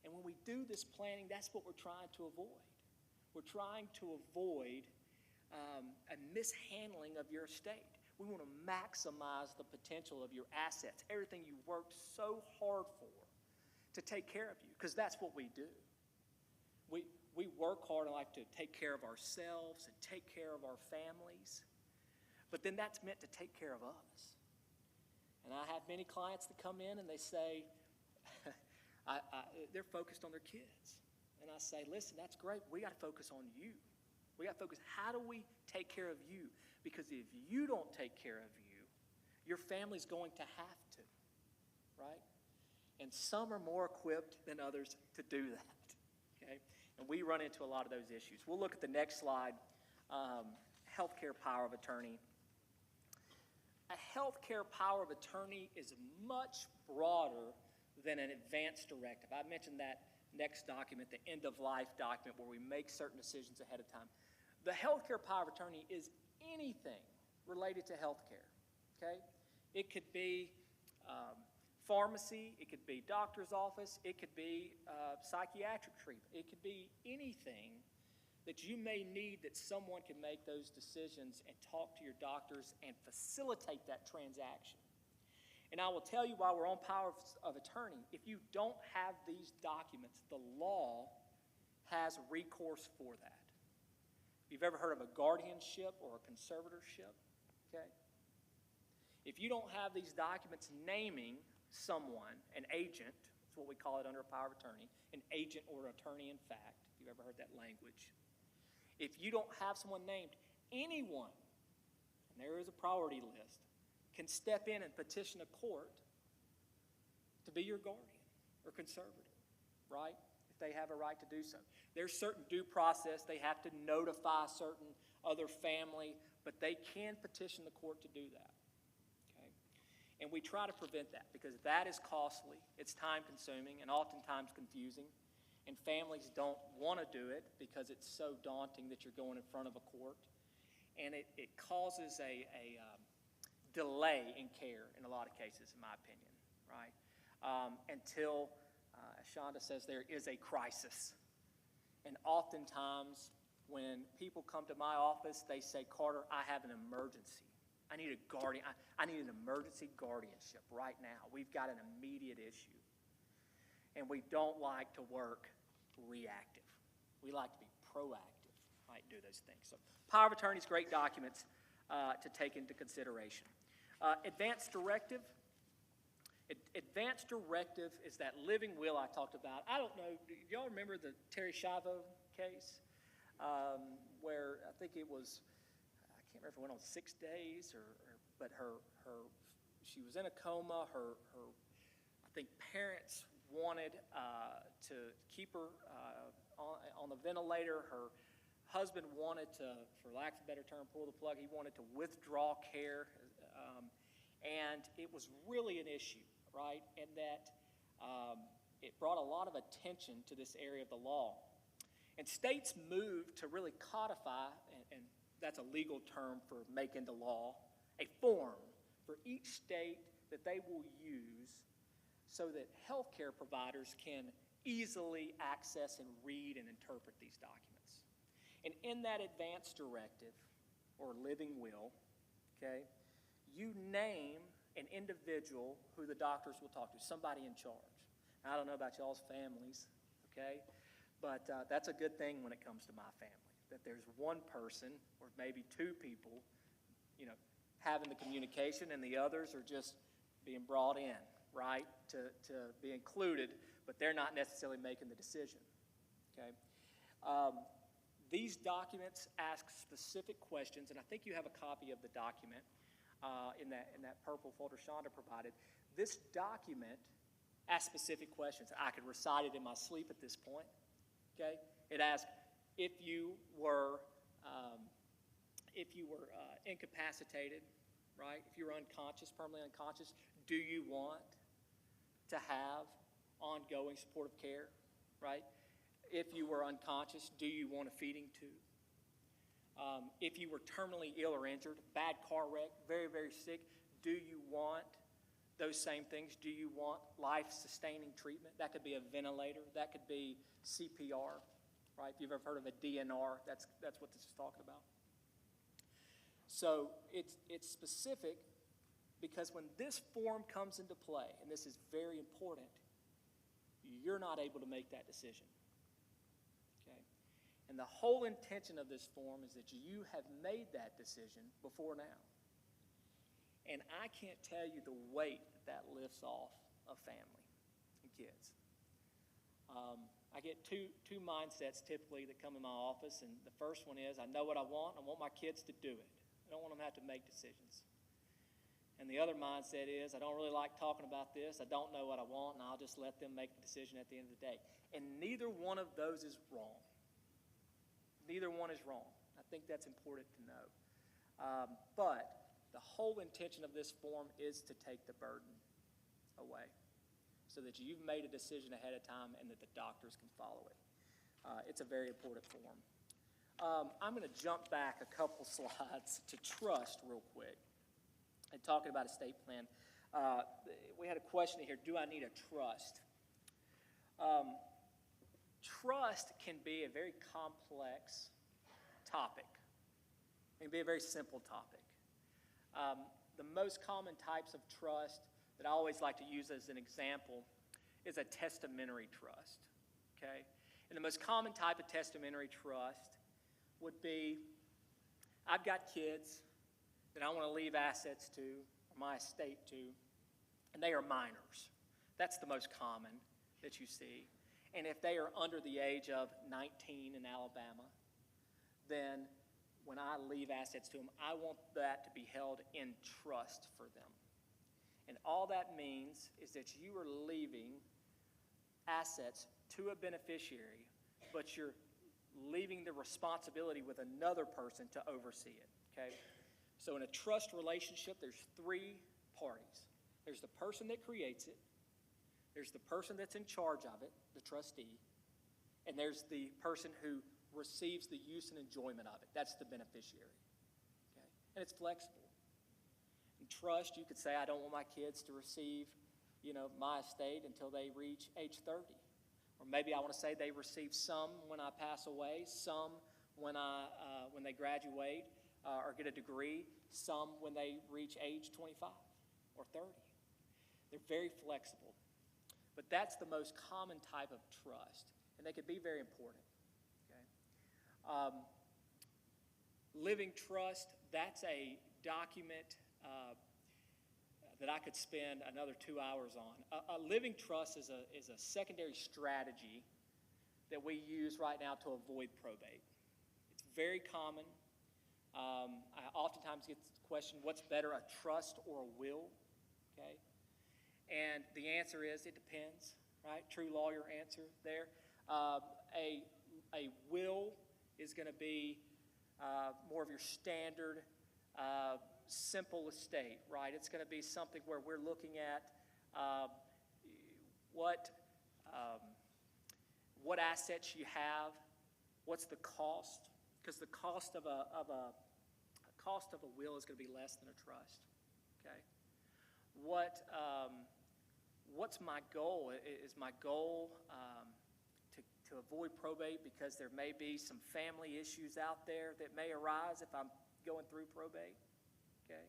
Speaker 3: And when we do this planning, that's what we're trying to avoid. We're trying to avoid a mishandling of your estate. We want to maximize the potential of your assets, everything you worked so hard for to take care of you, because that's what we do. We work hard and like to take care of ourselves and take care of our families, but then that's meant to take care of us. And I have many clients that come in and they say, they're focused on their kids. And I say, listen, that's great. We got to focus on you. We got to focus, how do we take care of you? Because if you don't take care of you, your family's going to have to, right? And some are more equipped than others to do that, okay? And we run into a lot of those issues. We'll look at the next slide, healthcare power of attorney. A healthcare power of attorney is much broader than an advance directive. I mentioned that next document, the end-of-life document, where we make certain decisions ahead of time. The healthcare power of attorney is anything related to healthcare, okay? It could be pharmacy, it could be doctor's office, it could be psychiatric treatment. It could be anything that you may need that someone can make those decisions and talk to your doctors and facilitate that transaction. And I will tell you, while we're on power of attorney, if you don't have these documents, the law has recourse for that. If you've ever heard of a guardianship or a conservatorship, okay? If you don't have these documents naming someone, an agent, that's what we call it under a power of attorney, an agent or attorney in fact, if you've ever heard that language. If you don't have someone named, anyone, and there is a priority list, can step in and petition a court to be your guardian or conservator, right? If they have a right to do so. There's certain due process. They have to notify certain other family, but they can petition the court to do that. And we try to prevent that because that is costly, it's time-consuming, and oftentimes confusing. And families don't want to do it because it's so daunting that you're going in front of a court. And it causes a delay in care in a lot of cases, in my opinion, right? Until, as Shonda says, there is a crisis. And oftentimes, when people come to my office, they say, "Carter, I have an emergency. I need a guardian. I need an emergency guardianship right now. We've got an immediate issue." And we don't like to work reactive. We like to be proactive, right, do those things. So power of attorney is great documents to take into consideration. Advanced directive. Advanced directive is that living will I talked about. I don't know, do y'all remember the Terry Schiavo case where I think it was, I can't remember if it went on 6 days, but she was in a coma. Her I think parents wanted to keep her on the ventilator. Her husband wanted to, for lack of a better term, pull the plug. He wanted to withdraw care, and it was really an issue, right? And that it brought a lot of attention to this area of the law. And states moved to really codify, and that's a legal term for make into law, a form for each state that they will use so that healthcare providers can easily access and read and interpret these documents. And in that advance directive, or living will, okay, you name an individual who the doctors will talk to, somebody in charge. Now, I don't know about y'all's families, okay, but that's a good thing when it comes to my family, that there's one person or maybe two people, you know, having the communication, and the others are just being brought in, right, to be included, but they're not necessarily making the decision, okay? These documents ask specific questions, and I think you have a copy of the document in that purple folder Shonda provided. This document asks specific questions. I could recite it in my sleep at this point, okay? It asks, if you were incapacitated, right? If you were unconscious, permanently unconscious, do you want to have ongoing supportive care, right? If you were unconscious, do you want a feeding tube? If you were terminally ill or injured, bad car wreck, very, very sick, do you want those same things? Do you want life-sustaining treatment? That could be a ventilator. That could be CPR, right? If you've ever heard of a DNR, that's what this is talking about. So it's specific because when this form comes into play, and this is very important, you're not able to make that decision. Okay? And the whole intention of this form is that you have made that decision before now. And I can't tell you the weight that lifts off of family and kids. I get two mindsets typically that come in my office, and the first one is, I know what I want my kids to do it. I don't want them to have to make decisions. And the other mindset is, I don't really like talking about this, I don't know what I want, and I'll just let them make the decision at the end of the day. And neither one of those is wrong. Neither one is wrong. I think that's important to know. But the whole intention of this form is to take the burden away so that you've made a decision ahead of time and that the doctors can follow it. It's a very important form. I'm going to jump back a couple slides to trust real quick. And talking about estate plan, we had a question here, do I need a trust? Trust can be a very complex topic. It can be a very simple topic. The most common types of trust that I always like to use as an example is a testamentary trust, okay? And the most common type of testamentary trust would be, I've got kids that I want to leave assets to, or my estate to, and they are minors. That's the most common that you see. And if they are under the age of 19 in Alabama, then when I leave assets to them, I want that to be held in trust for them. And all that means is that you are leaving assets to a beneficiary, but you're leaving the responsibility with another person to oversee it, okay? So in a trust relationship, there's three parties. There's the person that creates it, there's the person that's in charge of it, the trustee, and there's the person who receives the use and enjoyment of it. That's the beneficiary, okay? And it's flexible. In trust, you could say, I don't want my kids to receive, my estate until they reach age 30. Or maybe I want to say they receive some when I pass away, some when they graduate or get a degree, some when they reach age 25 or 30. They're very flexible. But that's the most common type of trust, and they can be very important. Living trust, that's a document that I could spend another 2 hours on. A living trust is a secondary strategy that we use right now to avoid probate. It's very common. I oftentimes get the question, what's better, a trust or a will? Okay? And the answer is, it depends, right? True lawyer answer there. A will is going to be more of your standard, simple estate, right? It's going to be something where we're looking at what assets you have, what's the cost, because the cost of a will is going to be less than a trust. Okay, what's my goal? Is my goal to avoid probate because there may be some family issues out there that may arise if I'm going through probate? Okay.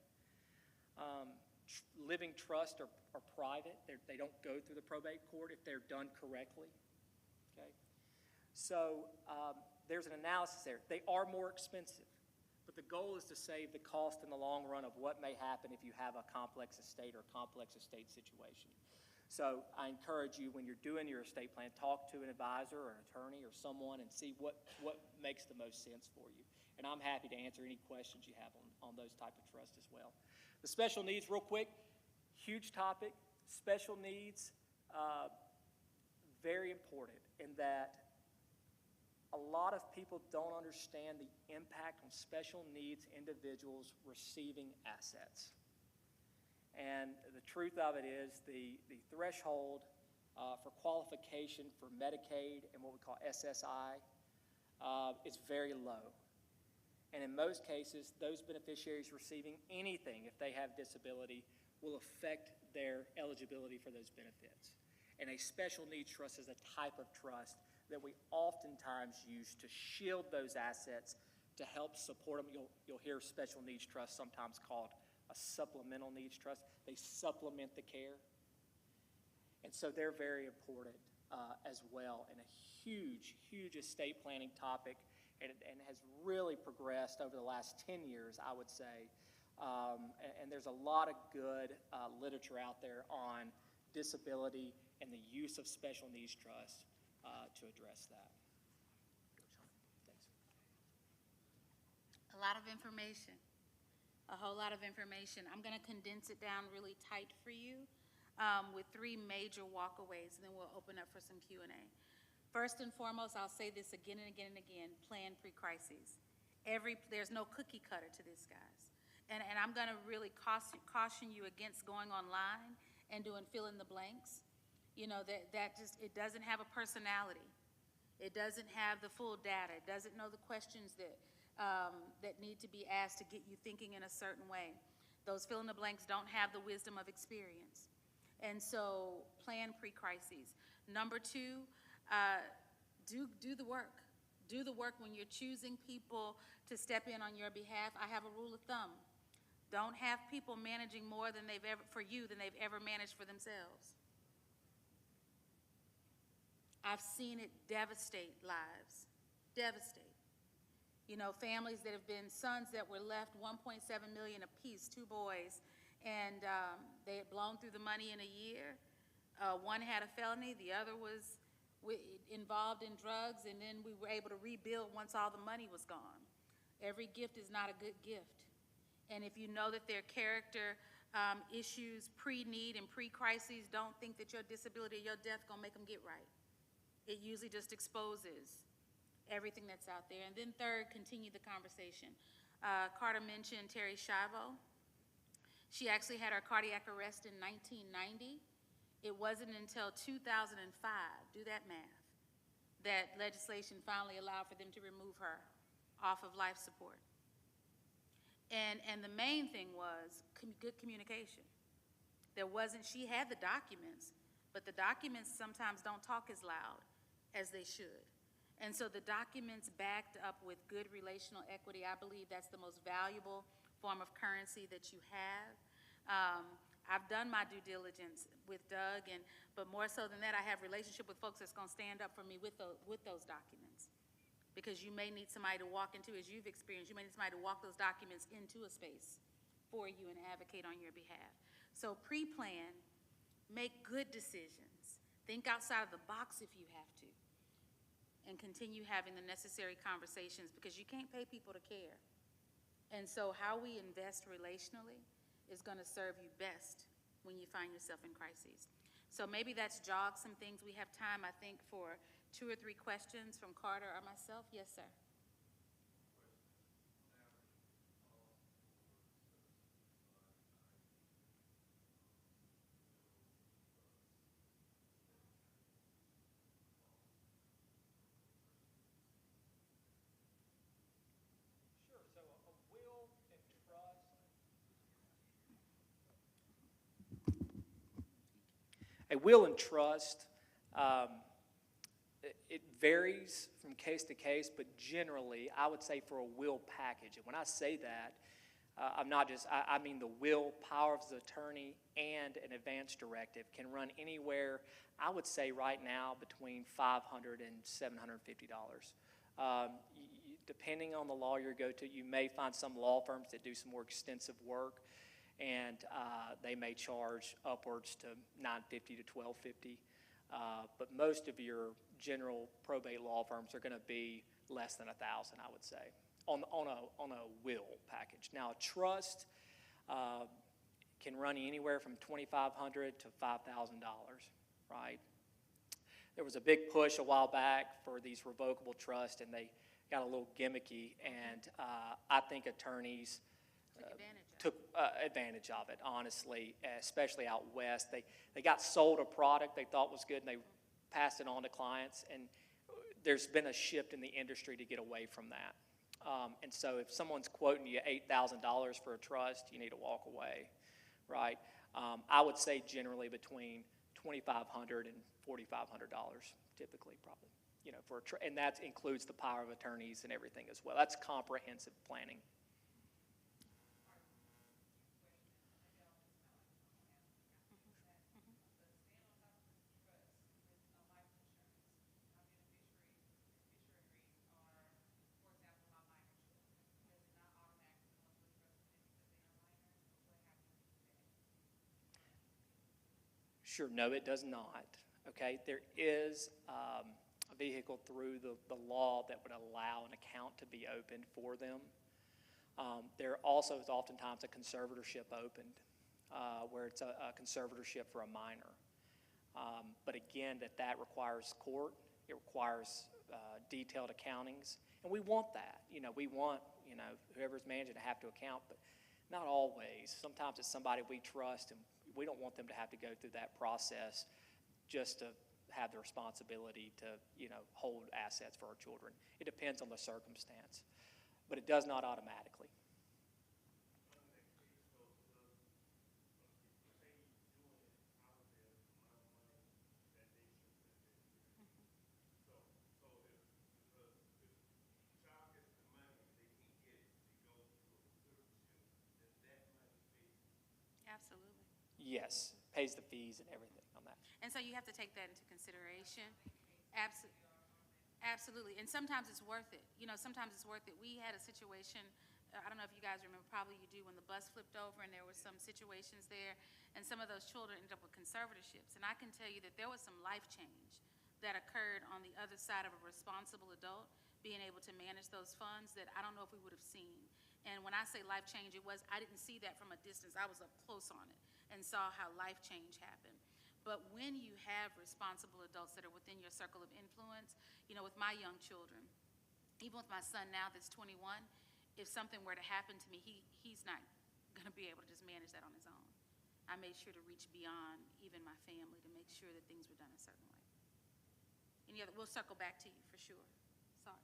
Speaker 3: Living trusts are private. They don't go through the probate court if they're done correctly. Okay. So there's an analysis there. They are more expensive, but the goal is to save the cost in the long run of what may happen if you have a complex estate or complex estate situation. So I encourage you, when you're doing your estate plan, talk to an advisor or an attorney or someone and see what makes the most sense for you. And I'm happy to answer any questions you have on those type of trusts as well. The special needs, real quick, huge topic. Special needs, very important in that a lot of people don't understand the impact on special needs individuals receiving assets. And the truth of it is the threshold for qualification for Medicaid and what we call SSI is very low. And in most cases, those beneficiaries receiving anything, if they have disability, will affect their eligibility for those benefits. And a special needs trust is a type of trust that we oftentimes use to shield those assets to help support them. You'll hear special needs trust sometimes called a supplemental needs trust. They supplement the care. And so they're very important as well, and a huge, huge estate planning topic, and has really progressed over the last 10 years, I would say. And there's a lot of good literature out there on disability and the use of special needs trust to address that. Thanks.
Speaker 2: A lot of information. A whole lot of information. I'm going to condense it down really tight for you with three major walkaways, and then we'll open up for some Q&A. First and foremost, I'll say this again and again and again, plan pre-crises. There's no cookie cutter to this, guys. And I'm going to really caution you against going online and doing fill in the blanks. That just, it doesn't have a personality. It doesn't have the full data. It doesn't know the questions that need to be asked to get you thinking in a certain way. Those fill in the blanks don't have the wisdom of experience. And so plan pre-crises. Number two, do the work. Do the work when you're choosing people to step in on your behalf. I have a rule of thumb. Don't have people managing more than they've ever, for you, than they've ever managed for themselves. I've seen it devastate lives, devastate. You know, families that have been sons that were left $1.7 million apiece, 2 boys, and they had blown through the money in a year. One had a felony, the other was involved in drugs, and then we were able to rebuild once all the money was gone. Every gift is not a good gift. And if you know that their character issues pre-need and pre-crises, don't think that your disability or your death gonna make them get right. It usually just exposes everything that's out there. And then third, continue the conversation. Carter mentioned Terry Schiavo. She actually had her cardiac arrest in 1990. It wasn't until 2005, do that math, that legislation finally allowed for them to remove her off of life support. And the main thing was good communication. She had the documents, but the documents sometimes don't talk as loud as they should. And so the documents backed up with good relational equity, I believe that's the most valuable form of currency that you have. I've done my due diligence with Doug, but more so than that, I have a relationship with folks that's gonna stand up for me with those documents. Because you may need somebody to walk into, as you've experienced, you may need somebody to walk those documents into a space for you and advocate on your behalf. So pre-plan, make good decisions. Think outside of the box if you have to. And continue having the necessary conversations, because you can't pay people to care. And so how we invest relationally is gonna serve you best when you find yourself in crises. So maybe that's jogged some things. We have time, I think, for 2 or 3 questions from Carter or myself. Yes, sir.
Speaker 3: Sure, so a will and trust. A will and trust, it varies from case to case, but generally, I would say for a will package, and when I say that, I mean the will, power of the attorney, and an advance directive can run anywhere, I would say right now, between $500 and $750. Depending on the lawyer you go to, you may find some law firms that do some more extensive work, and they may charge upwards to $950 to $1,250. But most of your general probate law firms are going to be less than $1,000, I would say, on a will package. Now, a trust can run anywhere from $2,500 to $5,000, right? There was a big push a while back for these revocable trusts, and they got a little gimmicky, and I think attorneys took advantage of it, honestly, especially out west. They got sold a product they thought was good, and they passed it on to clients, and there's been a shift in the industry to get away from that. And so if someone's quoting you $8,000 for a trust, you need to walk away, right? I would say generally between $2,500 and $4,500 typically, probably, you know, for and that includes the power of attorneys and everything as well. That's comprehensive planning. Sure, no, it does not. Okay, there is a vehicle through the law that would allow an account to be opened for them. There also is oftentimes a conservatorship opened where it's a conservatorship for a minor. But again, that requires court, it requires detailed accountings, and we want that. You know, we want, you know, whoever's managing to have to account, but not always. Sometimes it's somebody we trust, and we don't want them to have to go through that process just to have the responsibility to, hold assets for our children. It depends on the circumstance, but it does not automatically.
Speaker 2: Absolutely.
Speaker 3: Yes, pays the fees and everything on that.
Speaker 2: And so you have to take that into consideration. Absolutely. And sometimes it's worth it. Sometimes it's worth it. We had a situation, I don't know if you guys remember, probably you do, when the bus flipped over and there were some situations there, and some of those children ended up with conservatorships. And I can tell you that there was some life change that occurred on the other side of a responsible adult being able to manage those funds that I don't know if we would have seen. And when I say life change, I didn't see that from a distance. I was up close on it and saw how life change happened. But when you have responsible adults that are within your circle of influence, with my young children, even with my son now that's 21, if something were to happen to me, he's not going to be able to just manage that on his own. I made sure to reach beyond even my family to make sure that things were done a certain way. We'll circle back to you for sure. Sorry.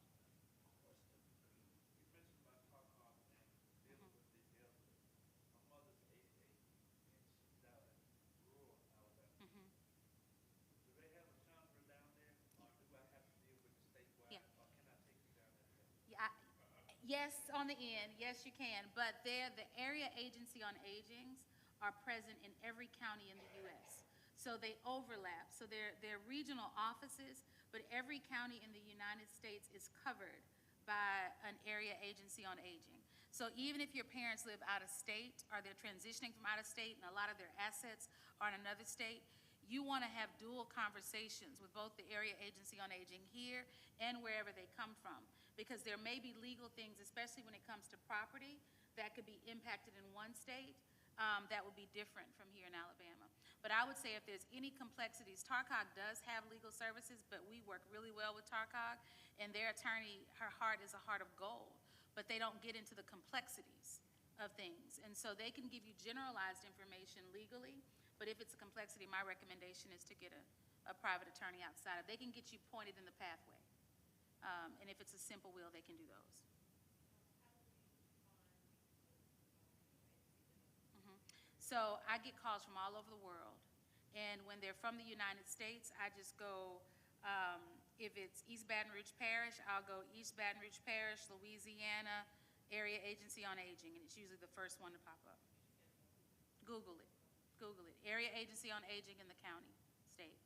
Speaker 2: Yes, on the end, yes, you can, but the area agency on agings are present in every county in the U.S., so they overlap. So they're regional offices, but every county in the United States is covered by an area agency on aging. So even if your parents live out of state or they're transitioning from out of state and a lot of their assets are in another state, you want to have dual conversations with both the area agency on aging here and wherever they come from, because there may be legal things, especially when it comes to property, that could be impacted in one state that would be different from here in Alabama. But I would say if there's any complexities, TARCOG does have legal services, but we work really well with TARCOG, and their attorney, her heart is a heart of gold, but they don't get into the complexities of things. And so they can give you generalized information legally, but if it's a complexity, my recommendation is to get a private attorney outside. They can get you pointed in the pathway. And if it's a simple will, they can do those. So I get calls from all over the world. And when they're from the United States, I just go, if it's East Baton Rouge Parish, I'll go East Baton Rouge Parish, Louisiana, Area Agency on Aging, and it's usually the first one to pop up. Google it. Google it. Area Agency on Aging in the county, state.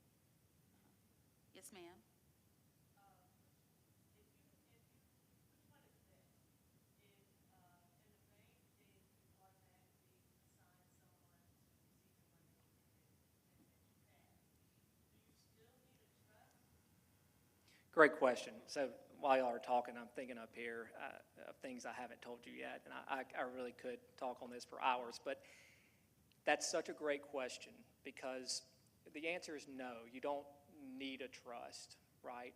Speaker 2: Yes, ma'am.
Speaker 3: Great question. So while y'all are talking, I'm thinking up here of things I haven't told you yet, and I really could talk on this for hours, but that's such a great question because the answer is no, you don't need a trust, right?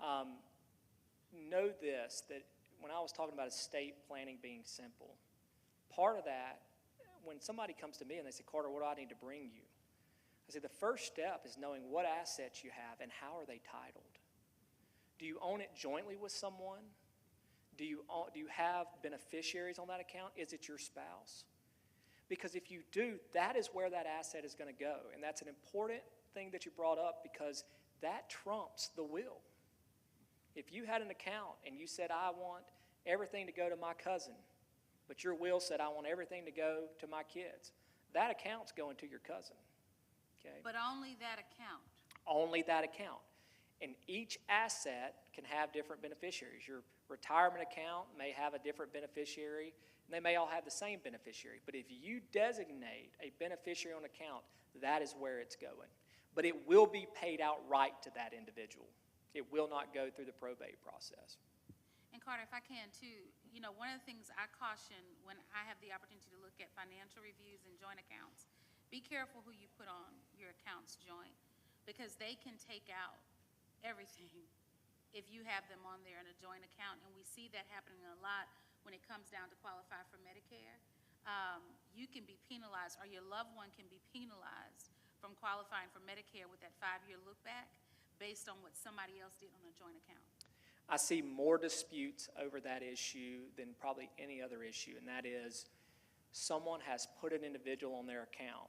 Speaker 3: Know this, that when I was talking about estate planning being simple, part of that, when somebody comes to me and they say, Carter, what do I need to bring you? I say the first step is knowing what assets you have and how are they titled. Do you own it jointly with someone? Do you have beneficiaries on that account? Is it your spouse? Because if you do, that is where that asset is going to go. And that's an important thing that you brought up because that trumps the will. If you had an account and you said, I want everything to go to my cousin, but your will said, I want everything to go to my kids, that account's going to your cousin. Okay?
Speaker 2: But only that account.
Speaker 3: Only that account. And each asset can have different beneficiaries. Your retirement account may have a different beneficiary, and they may all have the same beneficiary. But if you designate a beneficiary on account, that is where it's going. But it will be paid out right to that individual. It will not go through the probate process.
Speaker 2: And Carter, if I can too, one of the things I caution when I have the opportunity to look at financial reviews and joint accounts, be careful who you put on your accounts joint, because they can take out everything if you have them on there in a joint account, and we see that happening a lot when it comes down to qualify for Medicare. You can be penalized, or your loved one can be penalized from qualifying for Medicare with that 5-year look back based on what somebody else did on a joint account?
Speaker 3: I see more disputes over that issue than probably any other issue, and that is someone has put an individual on their account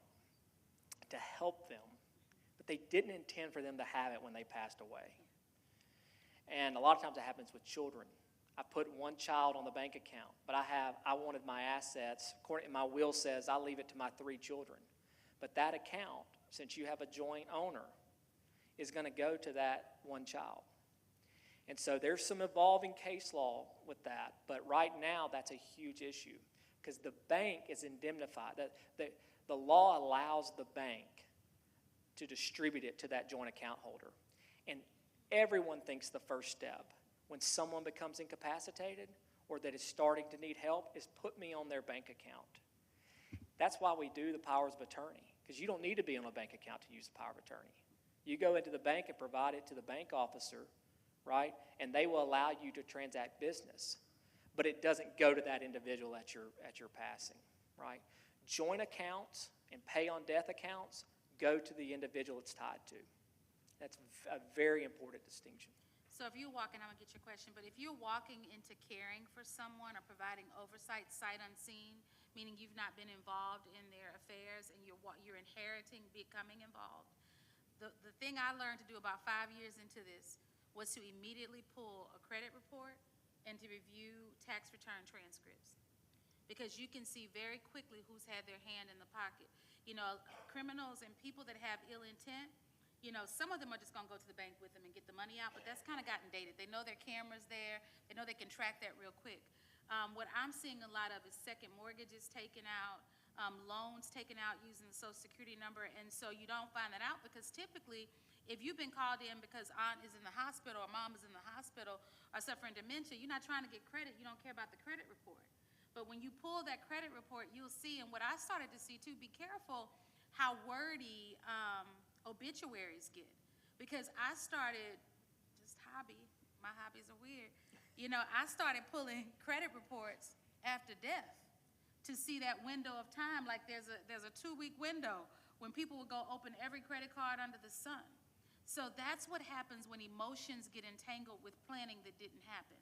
Speaker 3: to help them, but they didn't intend for them to have it when they passed away. And a lot of times that happens with children. I put one child on the bank account, but I wanted my assets, according, my will says I leave it to my 3 children. But that account, since you have a joint owner, is going to go to that one child. And so there's some evolving case law with that, but right now that's a huge issue because the bank is indemnified. The law allows the bank to distribute it to that joint account holder. And everyone thinks the first step when someone becomes incapacitated or that is starting to need help is put me on their bank account. That's why we do the powers of attorney, because you don't need to be on a bank account to use the power of attorney. You go into the bank and provide it to the bank officer, right? And they will allow you to transact business, but it doesn't go to that individual at your passing, right? Joint accounts and pay on death accounts go to the individual it's tied to. That's a very important distinction.
Speaker 2: So if you're walking, I'm going to get your question, but if you're walking into caring for someone or providing oversight sight unseen, meaning you've not been involved in their affairs and you're inheriting becoming involved, the thing I learned to do about 5 years into this was to immediately pull a credit report and to review tax return transcripts. Because you can see very quickly who's had their hand in the pocket. You know, criminals and people that have ill intent, you know, some of them are just going to go to the bank with them and get the money out, but that's kind of gotten dated. They know their camera's there. They know they can track that real quick. What I'm seeing a lot of is second mortgages taken out, loans taken out using the Social Security number, and so you don't find that out because typically, if you've been called in because aunt is in the hospital or mom is in the hospital or suffering dementia, you're not trying to get credit. You don't care about the credit report. But when you pull that credit report, you'll see, and what I started to see too, be careful how wordy obituaries get. Because I started, just my hobbies are weird. You know, I started pulling credit reports after death to see that window of time, like there's a 2-week window when people will go open every credit card under the sun. So that's what happens when emotions get entangled with planning that didn't happen.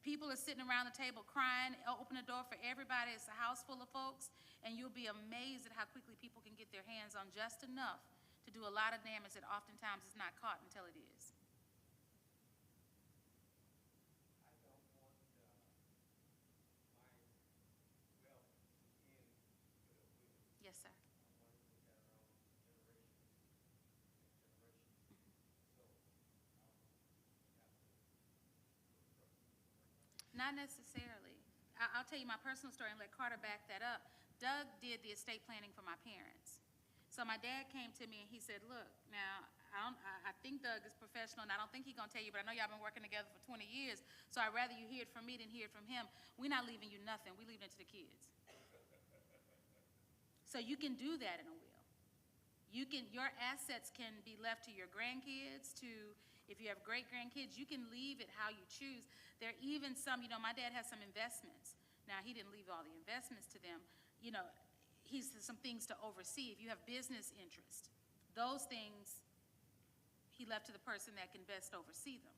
Speaker 2: People are sitting around the table crying, open the door for everybody, it's a house full of folks, and you'll be amazed at how quickly people can get their hands on just enough to do a lot of damage that oftentimes is not caught until it is. Yes, sir. Not necessarily. I'll tell you my personal story and let Carter back that up. Doug did the estate planning for my parents. So my dad came to me and he said, look, now, I think Doug is professional and I don't think he's going to tell you, but I know y'all been working together for 20 years, so I'd rather you hear it from me than hear it from him. We're not leaving you nothing. We're leaving it to the kids. So you can do that in a will. Your assets can be left to your grandkids, if you have great-grandkids, you can leave it how you choose. There are even some, you know, my dad has some investments. Now, he didn't leave all the investments to them. You know, he's some things to oversee. If you have business interest, those things he left to the person that can best oversee them.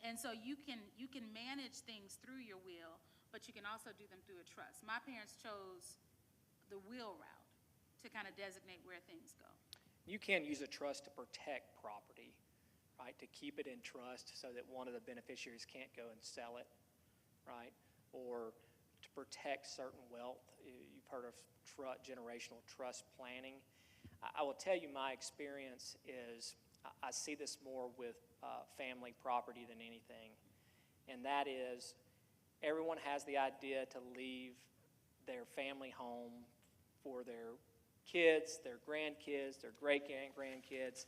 Speaker 2: And so you can manage things through your will, but you can also do them through a trust. My parents chose the will route to kind of designate where things go.
Speaker 3: You can use a trust to protect property, right, to keep it in trust so that one of the beneficiaries can't go and sell it, right, or to protect certain wealth. You've heard of generational trust planning. I will tell you my experience is I see this more with family property than anything, and that is everyone has the idea to leave their family home for their kids, their grandkids, their great-grandkids,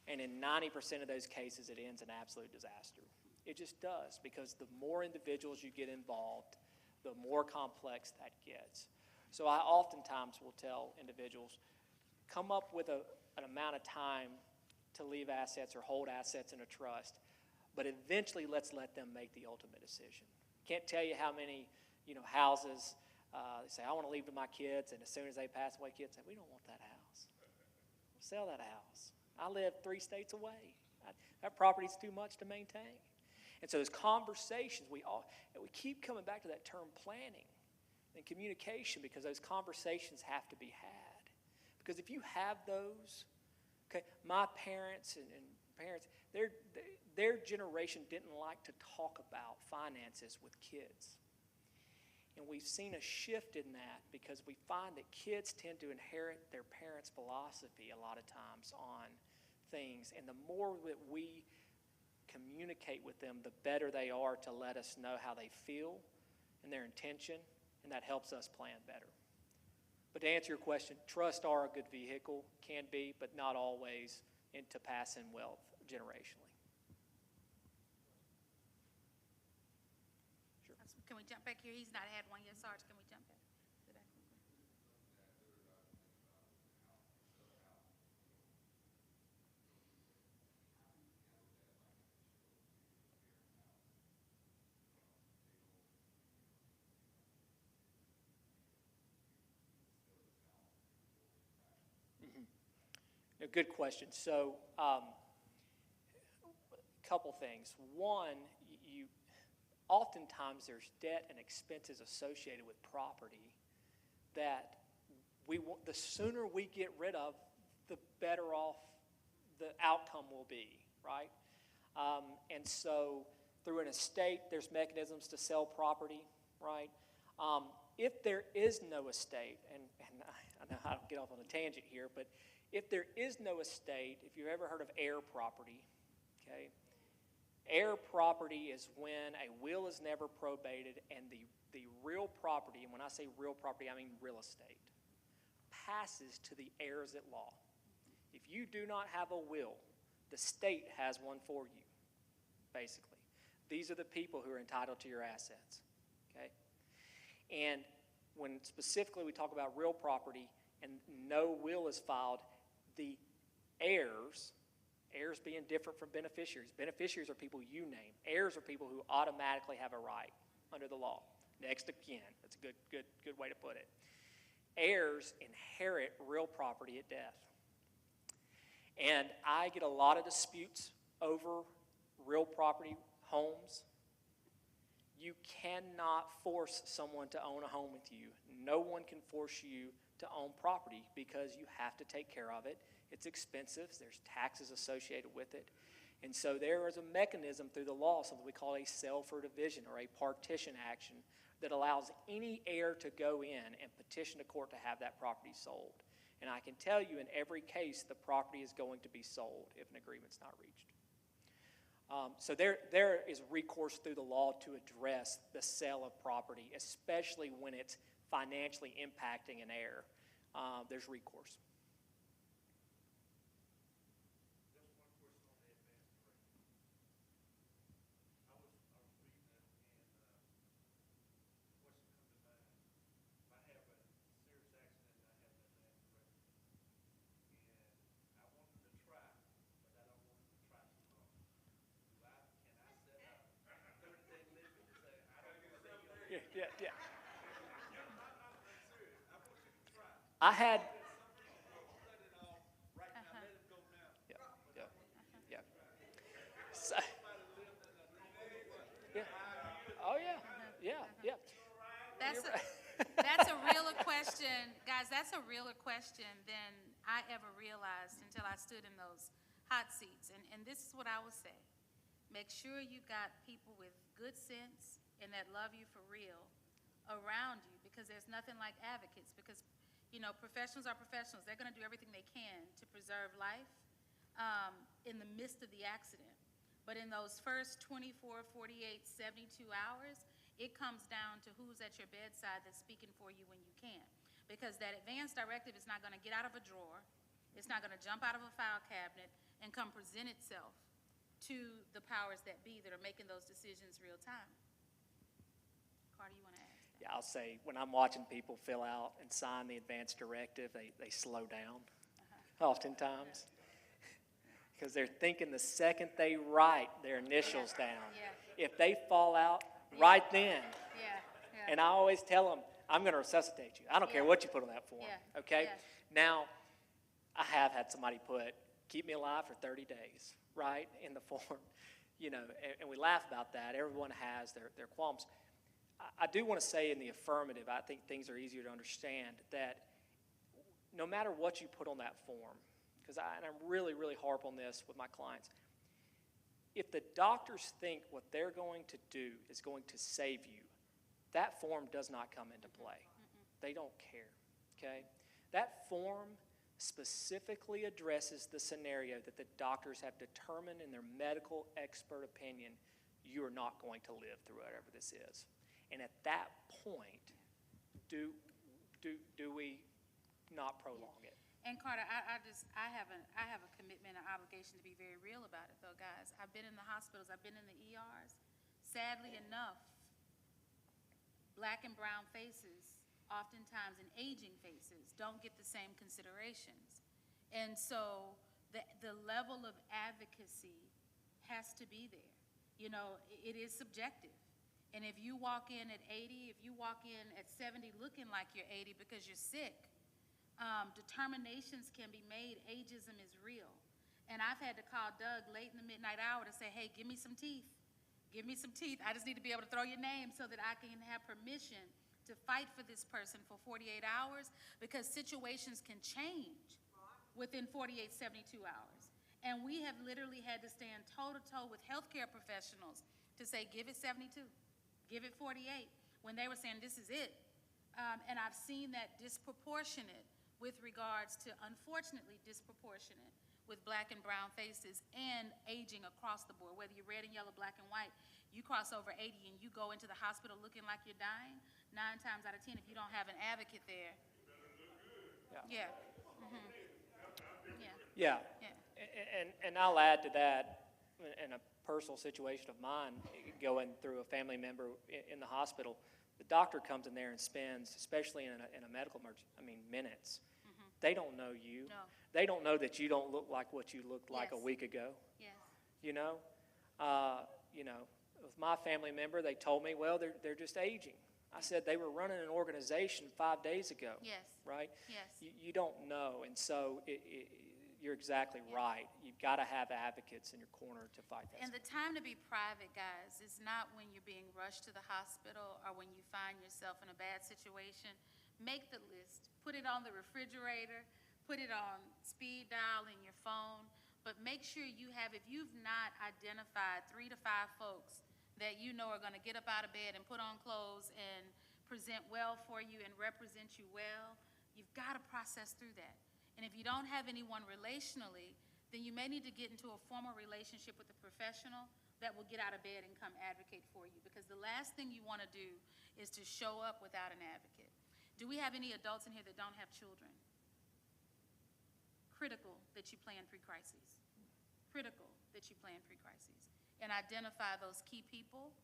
Speaker 3: and in 90% of those cases, it ends in absolute disaster. It just does, because the more individuals you get involved, the more complex that gets. So I oftentimes will tell individuals, come up with an amount of time to leave assets or hold assets in a trust, but eventually let's let them make the ultimate decision. Can't tell you how many, houses they say, I want to leave to my kids, and as soon as they pass away, kids say, we don't want that house. Sell that house. I live 3 states away. That property's too much to maintain. And so those conversations, we keep coming back to that term planning and communication, because those conversations have to be had. Because if you have those, okay, my parents and parents, their generation didn't like to talk about finances with kids. And we've seen a shift in that because we find that kids tend to inherit their parents' philosophy a lot of times on things. And the more that we communicate with them, the better they are to let us know how they feel and their intention, and that helps us plan better. But to answer your question, trusts are a good vehicle, can be, but not always into passing wealth generationally.
Speaker 2: Can we jump back here? He's not had one yet. Sarge, can we jump back to that?
Speaker 3: A good question. So, a couple things. One, oftentimes there's debt and expenses associated with property that the sooner we get rid of, the better off the outcome will be, right? And so through an estate, there's mechanisms to sell property, right? If there is no estate, and I know I don't get off on a tangent here, but if there is no estate, if you've ever heard of heir property, okay? Heir property is when a will is never probated and the real property, and when I say real property, I mean real estate, passes to the heirs at law. If you do not have a will, the state has one for you, basically. These are the people who are entitled to your assets, okay? And when specifically we talk about real property and no will is filed, the heirs being different from beneficiaries. Beneficiaries are people you name. Heirs are people who automatically have a right under the law. Next of kin. That's a good way to put it. Heirs inherit real property at death. And I get a lot of disputes over real property homes. You cannot force someone to own a home with you. No one can force you to own property because you have to take care of it. It's expensive. There's taxes associated with it. And so there is a mechanism through the law, something we call a sale for division or a partition action, that allows any heir to go in and petition a court to have that property sold. And I can tell you in every case the property is going to be sold if an agreement's not reached. So there is recourse through the law to address the sale of property, especially when it's financially impacting an heir. There's recourse. Yeah. I had. Yeah. So, yeah. Oh yeah. Yeah.
Speaker 2: That's a realer question, guys. That's a realer question than I ever realized until I stood in those hot seats. And this is what I would say: make sure you got people with good sense and that love you for real around you, because there's nothing like advocates. Because, you know, professionals are professionals. They're going to do everything they can to preserve life in the midst of the accident. But in those first 24, 48, 72 hours, it comes down to who's at your bedside that's speaking for you when you can't. Because that advance directive is not going to get out of a drawer. It's not going to jump out of a file cabinet and come present itself to the powers that be that are making those decisions real time. Carter, you want to add?
Speaker 3: Yeah, I'll say when I'm watching people fill out and sign the advance directive, they slow down oftentimes because they're thinking the second they write their initials down, if they fall out right then. And I always tell them, I'm going to resuscitate you. I don't care what you put on that form, okay? Now, I have had somebody put, keep me alive for 30 days, right, in the form, and we laugh about that. Everyone has their qualms. I do want to say in the affirmative, I think things are easier to understand, that no matter what you put on that form, and I really, really harp on this with my clients, if the doctors think what they're going to do is going to save you, that form does not come into play. They don't care, okay? That form specifically addresses the scenario that the doctors have determined in their medical expert opinion you are not going to live through whatever this is. And at that point, do we not prolong it?
Speaker 2: And Carter, I have a commitment, an obligation to be very real about it, though, guys. I've been in the hospitals, I've been in the ERs. Sadly enough, black and brown faces, oftentimes, and aging faces, don't get the same considerations. And so the level of advocacy has to be there. It is subjective. And if you walk in at 80, if you walk in at 70 looking like you're 80 because you're sick, determinations can be made. Ageism is real. And I've had to call Doug late in the midnight hour to say, hey, give me some teeth. Give me some teeth. I just need to be able to throw your name so that I can have permission to fight for this person for 48 hours, because situations can change within 48, 72 hours. And we have literally had to stand toe-to-toe with healthcare professionals to say, give it 72, give it 48, when they were saying this is it. And I've seen that disproportionate with regards to, unfortunately, disproportionate with black and brown faces and aging across the board, whether you're red and yellow, black and white. You cross over 80 and you go into the hospital looking like you're dying, 9 times out of 10, if you don't have an advocate there. Yeah.
Speaker 3: Yeah. And I'll add to that, in a personal situation of mine, going through a family member in the hospital, the doctor comes in there and spends, especially in a medical emergency, minutes. They don't know you.
Speaker 2: No.
Speaker 3: They don't know that you don't look like what you looked like a week ago.
Speaker 2: Yes.
Speaker 3: With my family member, they told me, well, they're just aging. I said they were running an organization 5 days ago.
Speaker 2: Yes.
Speaker 3: Right?
Speaker 2: Yes.
Speaker 3: You don't know, and so you're exactly right. You've got to have advocates in your corner to fight that.
Speaker 2: And the time to be private, guys, is not when you're being rushed to the hospital or when you find yourself in a bad situation. Make the list. Put it on the refrigerator. Put it on speed dial in your phone. But make sure you have, if you've not identified 3 to 5 folks that you know are going to get up out of bed and put on clothes and present well for you and represent you well, you've got to process through that. And if you don't have anyone relationally, then you may need to get into a formal relationship with a professional that will get out of bed and come advocate for you. Because the last thing you want to do is to show up without an advocate. Do we have any adults in here that don't have children? Critical that you plan pre-crises. Critical that you plan pre-crises. And identify those key people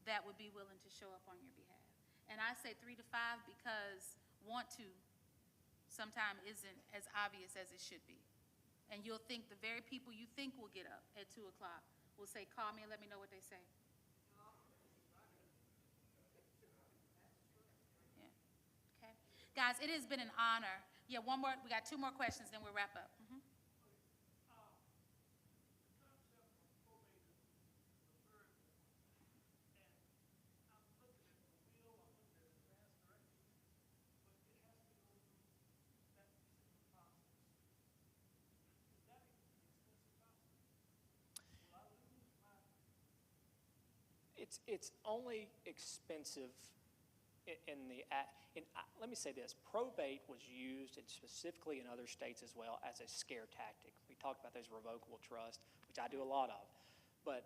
Speaker 2: that would be willing to show up on your behalf. And I say 3 to 5 because want to sometimes isn't as obvious as it should be. And you'll think the very people you think will get up at 2 o'clock will say, call me and let me know what they say. Yeah. Okay. Guys, it has been an honor. Yeah, one more. We got 2 more questions, then we'll wrap up.
Speaker 3: It's only expensive let me say this, probate was used specifically in other states as well as a scare tactic. We talked about those revocable trusts, which I do a lot of, but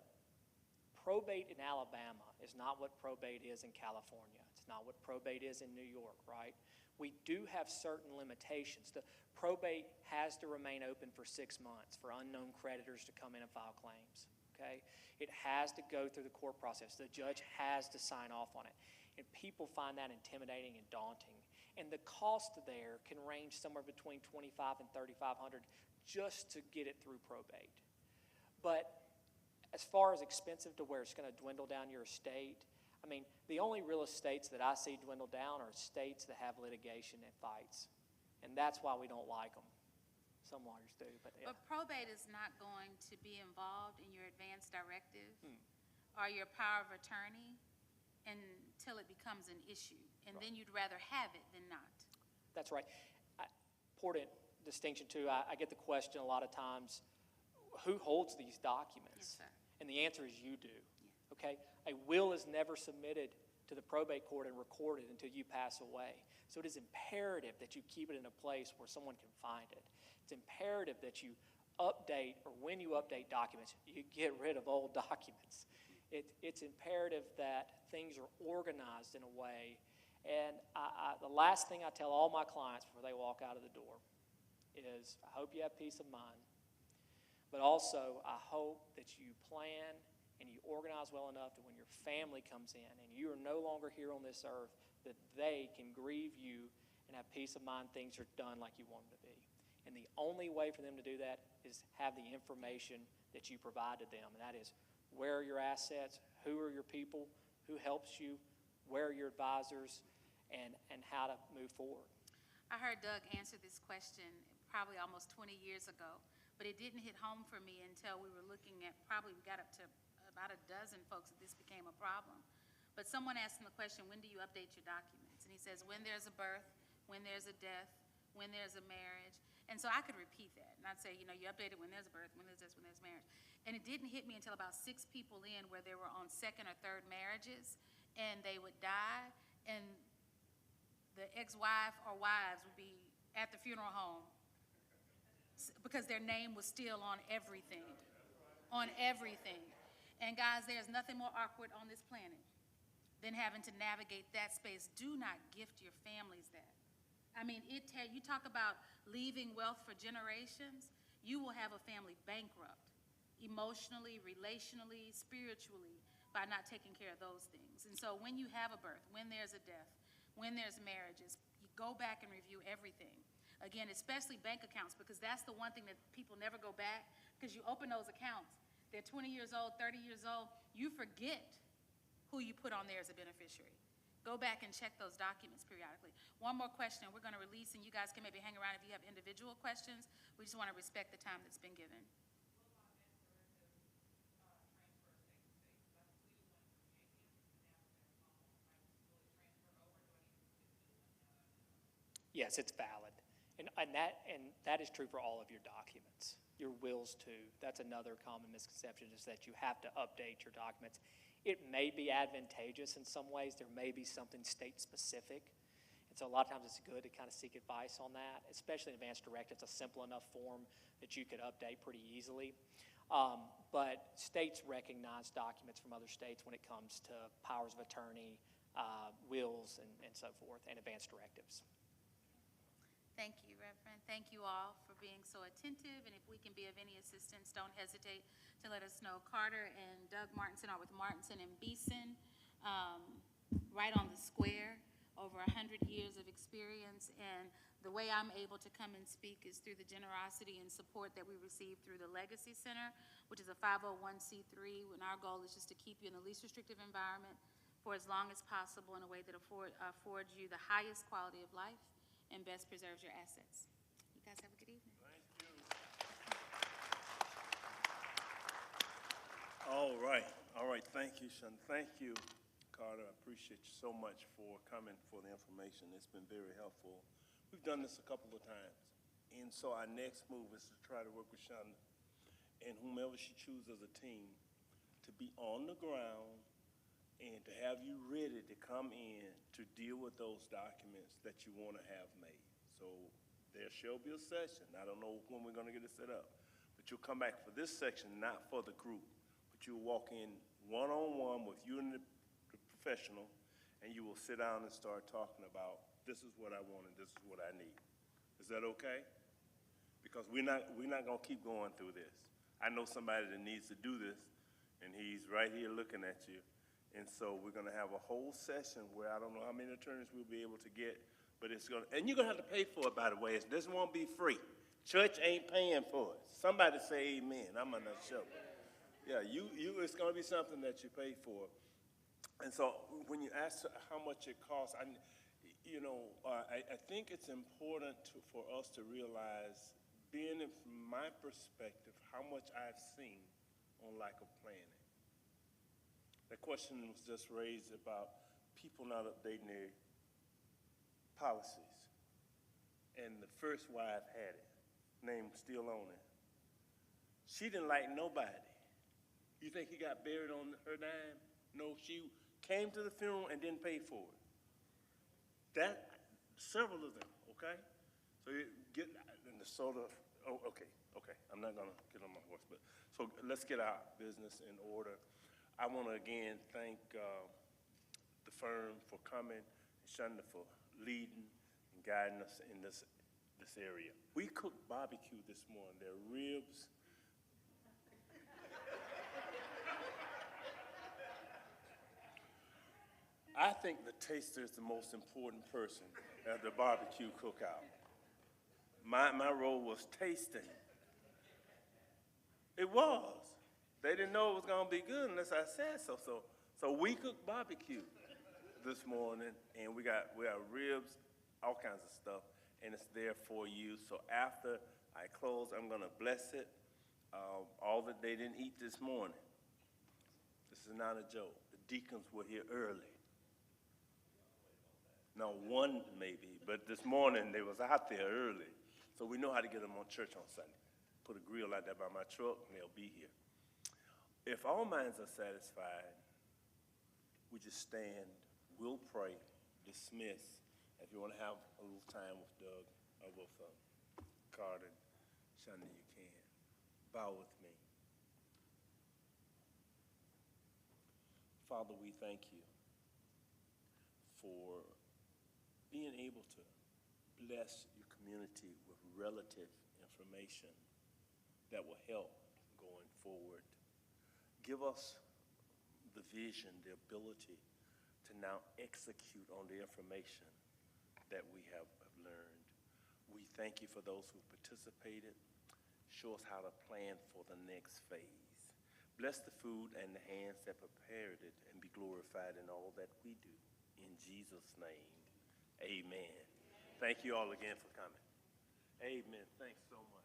Speaker 3: probate in Alabama is not what probate is in California. It's not what probate is in New York, right? We do have certain limitations. The probate has to remain open for 6 months for unknown creditors to come in and file claims. Okay? It has to go through the court process. The judge has to sign off on it. And people find that intimidating and daunting. And the cost there can range somewhere between $2,500 and $3,500 just to get it through probate. But as far as expensive to where it's going to dwindle down your estate, the only real estates that I see dwindle down are states that have litigation and fights. And that's why we don't like them. Some lawyers do, but yeah.
Speaker 2: But probate is not going to be involved in your advance directive or your power of attorney until it becomes an issue. And then you'd rather have it than not.
Speaker 3: That's right. Important distinction too, I get the question a lot of times, who holds these documents?
Speaker 2: Yes, sir.
Speaker 3: And the answer is you do, okay? A will is never submitted to the probate court and recorded until you pass away. So it is imperative that you keep it in a place where someone can find it. It's imperative that you update, or when you update documents, you get rid of old documents. It's imperative that things are organized in a way. And the last thing I tell all my clients before they walk out of the door is, I hope you have peace of mind, but also I hope that you plan and you organize well enough that when your family comes in and you are no longer here on this earth, that they can grieve you and have peace of mind things are done like you want them to be. And the only way for them to do that is have the information that you provide to them, and that is, where are your assets, who are your people, who helps you, where are your advisors, and how to move forward.
Speaker 2: I heard Doug answer this question probably almost 20 years ago, but it didn't hit home for me until we were looking at, probably we got up to about a dozen folks that this became a problem. But someone asked him the question, when do you update your documents? And he says, when there's a birth, when there's a death, when there's a marriage. And so I could repeat that, and I'd say, you update it when there's a birth, when there's this, when there's marriage. And it didn't hit me until about 6 people in where they were on second or third marriages, and they would die, and the ex-wife or wives would be at the funeral home because their name was still on everything, on everything. And guys, there's nothing more awkward on this planet than having to navigate that space. Do not gift your families that. I mean, you talk about leaving wealth for generations, you will have a family bankrupt emotionally, relationally, spiritually by not taking care of those things. And so when you have a birth, when there's a death, when there's marriages, you go back and review everything. Again, especially bank accounts, because that's the one thing that people never go back, because you open those accounts, they're 20 years old, 30 years old, you forget who you put on there as a beneficiary. Go back and check those documents periodically. One more question, we're going to release, and you guys can maybe hang around if you have individual questions. We just want to respect the time that's been given.
Speaker 3: Yes, it's valid. And that is true for all of your documents, your wills too. That's another common misconception, is that you have to update your documents. It may be advantageous in some ways. There may be something state-specific. And so a lot of times it's good to kind of seek advice on that, especially in advance directive. It's a simple enough form that you could update pretty easily. But states recognize documents from other states when it comes to powers of attorney, wills, and so forth, and advance directives.
Speaker 2: Thank you, Reverend. Thank you all for being so attentive, and if we can be of any assistance, don't hesitate to let us know. Carter and Doug Martinson are with Martinson and Beeson, right on the square, over 100 years of experience, and the way I'm able to come and speak is through the generosity and support that we receive through the Legacy Center, which is a 501c3, and our goal is just to keep you in the least restrictive environment for as long as possible in a way that affords you the highest quality of life and best preserves your assets. You guys have a good evening.
Speaker 1: Thank you. All right. Thank you, Sean. Thank you, Carter. I appreciate you so much for coming for the information. It's been very helpful. We've done this a couple of times. And so our next move is to try to work with Shonda and whomever she chooses as a team to be on the ground and to have you ready to come in to deal with those documents that you want to have made. So there shall be a session. I don't know when we're going to get it set up, but you'll come back for this section, not for the group, but you'll walk in one-on-one with you and the professional, and you will sit down and start talking about, this is what I want and this is what I need. Is that okay? Because we're not going to keep going through this. I know somebody that needs to do this, and he's right here looking at you. And so we're going to have a whole session where I don't know how many attorneys we'll be able to get, but it's going to, and you're going to have to pay for it, by the way. This won't be free. Church ain't paying for it. Somebody say amen. I'm not sure. Yeah, it's going to be something that you pay for. And so when you ask how much it costs, I think it's important for us to realize being it from my perspective, how much I've seen on lack of planning. The question was just raised about people not updating their policies. And the first wife had it, name still on it. She didn't like nobody. You think he got buried on her dime? No, she came to the funeral and didn't pay for it. That, several of them, okay? So you get in the sort of, oh, okay, I'm not gonna get on my horse, but, so let's get our business in order. I wanna again thank the firm for coming, and Shonda for leading and guiding us in this area. We cooked barbecue this morning. There are ribs. I think the taster is the most important person at the barbecue cookout. My role was tasting. It was. They didn't know it was gonna be good unless I said so. So we cooked barbecue this morning, and we got ribs, all kinds of stuff, and it's there for you. So after I close, I'm gonna bless it. All that they didn't eat this morning. This is not a joke. The deacons were here early. No, one maybe, but this morning they was out there early. So we know how to get them on church on Sunday. Put a grill out there by my truck and they'll be here. If all minds are satisfied, we just stand, we'll pray, dismiss. If you want to have a little time with Doug or with Carter, Shonda, you can. Bow with me. Father, we thank you for being able to bless your community with relative information that will help going forward. Give us the vision, the ability to now execute on the information that we have learned. We thank you for those who participated. Show us how to plan for the next phase. Bless the food and the hands that prepared it, and be glorified in all that we do. In Jesus' name. Amen. Thank you all again for coming. Amen. Thanks so much.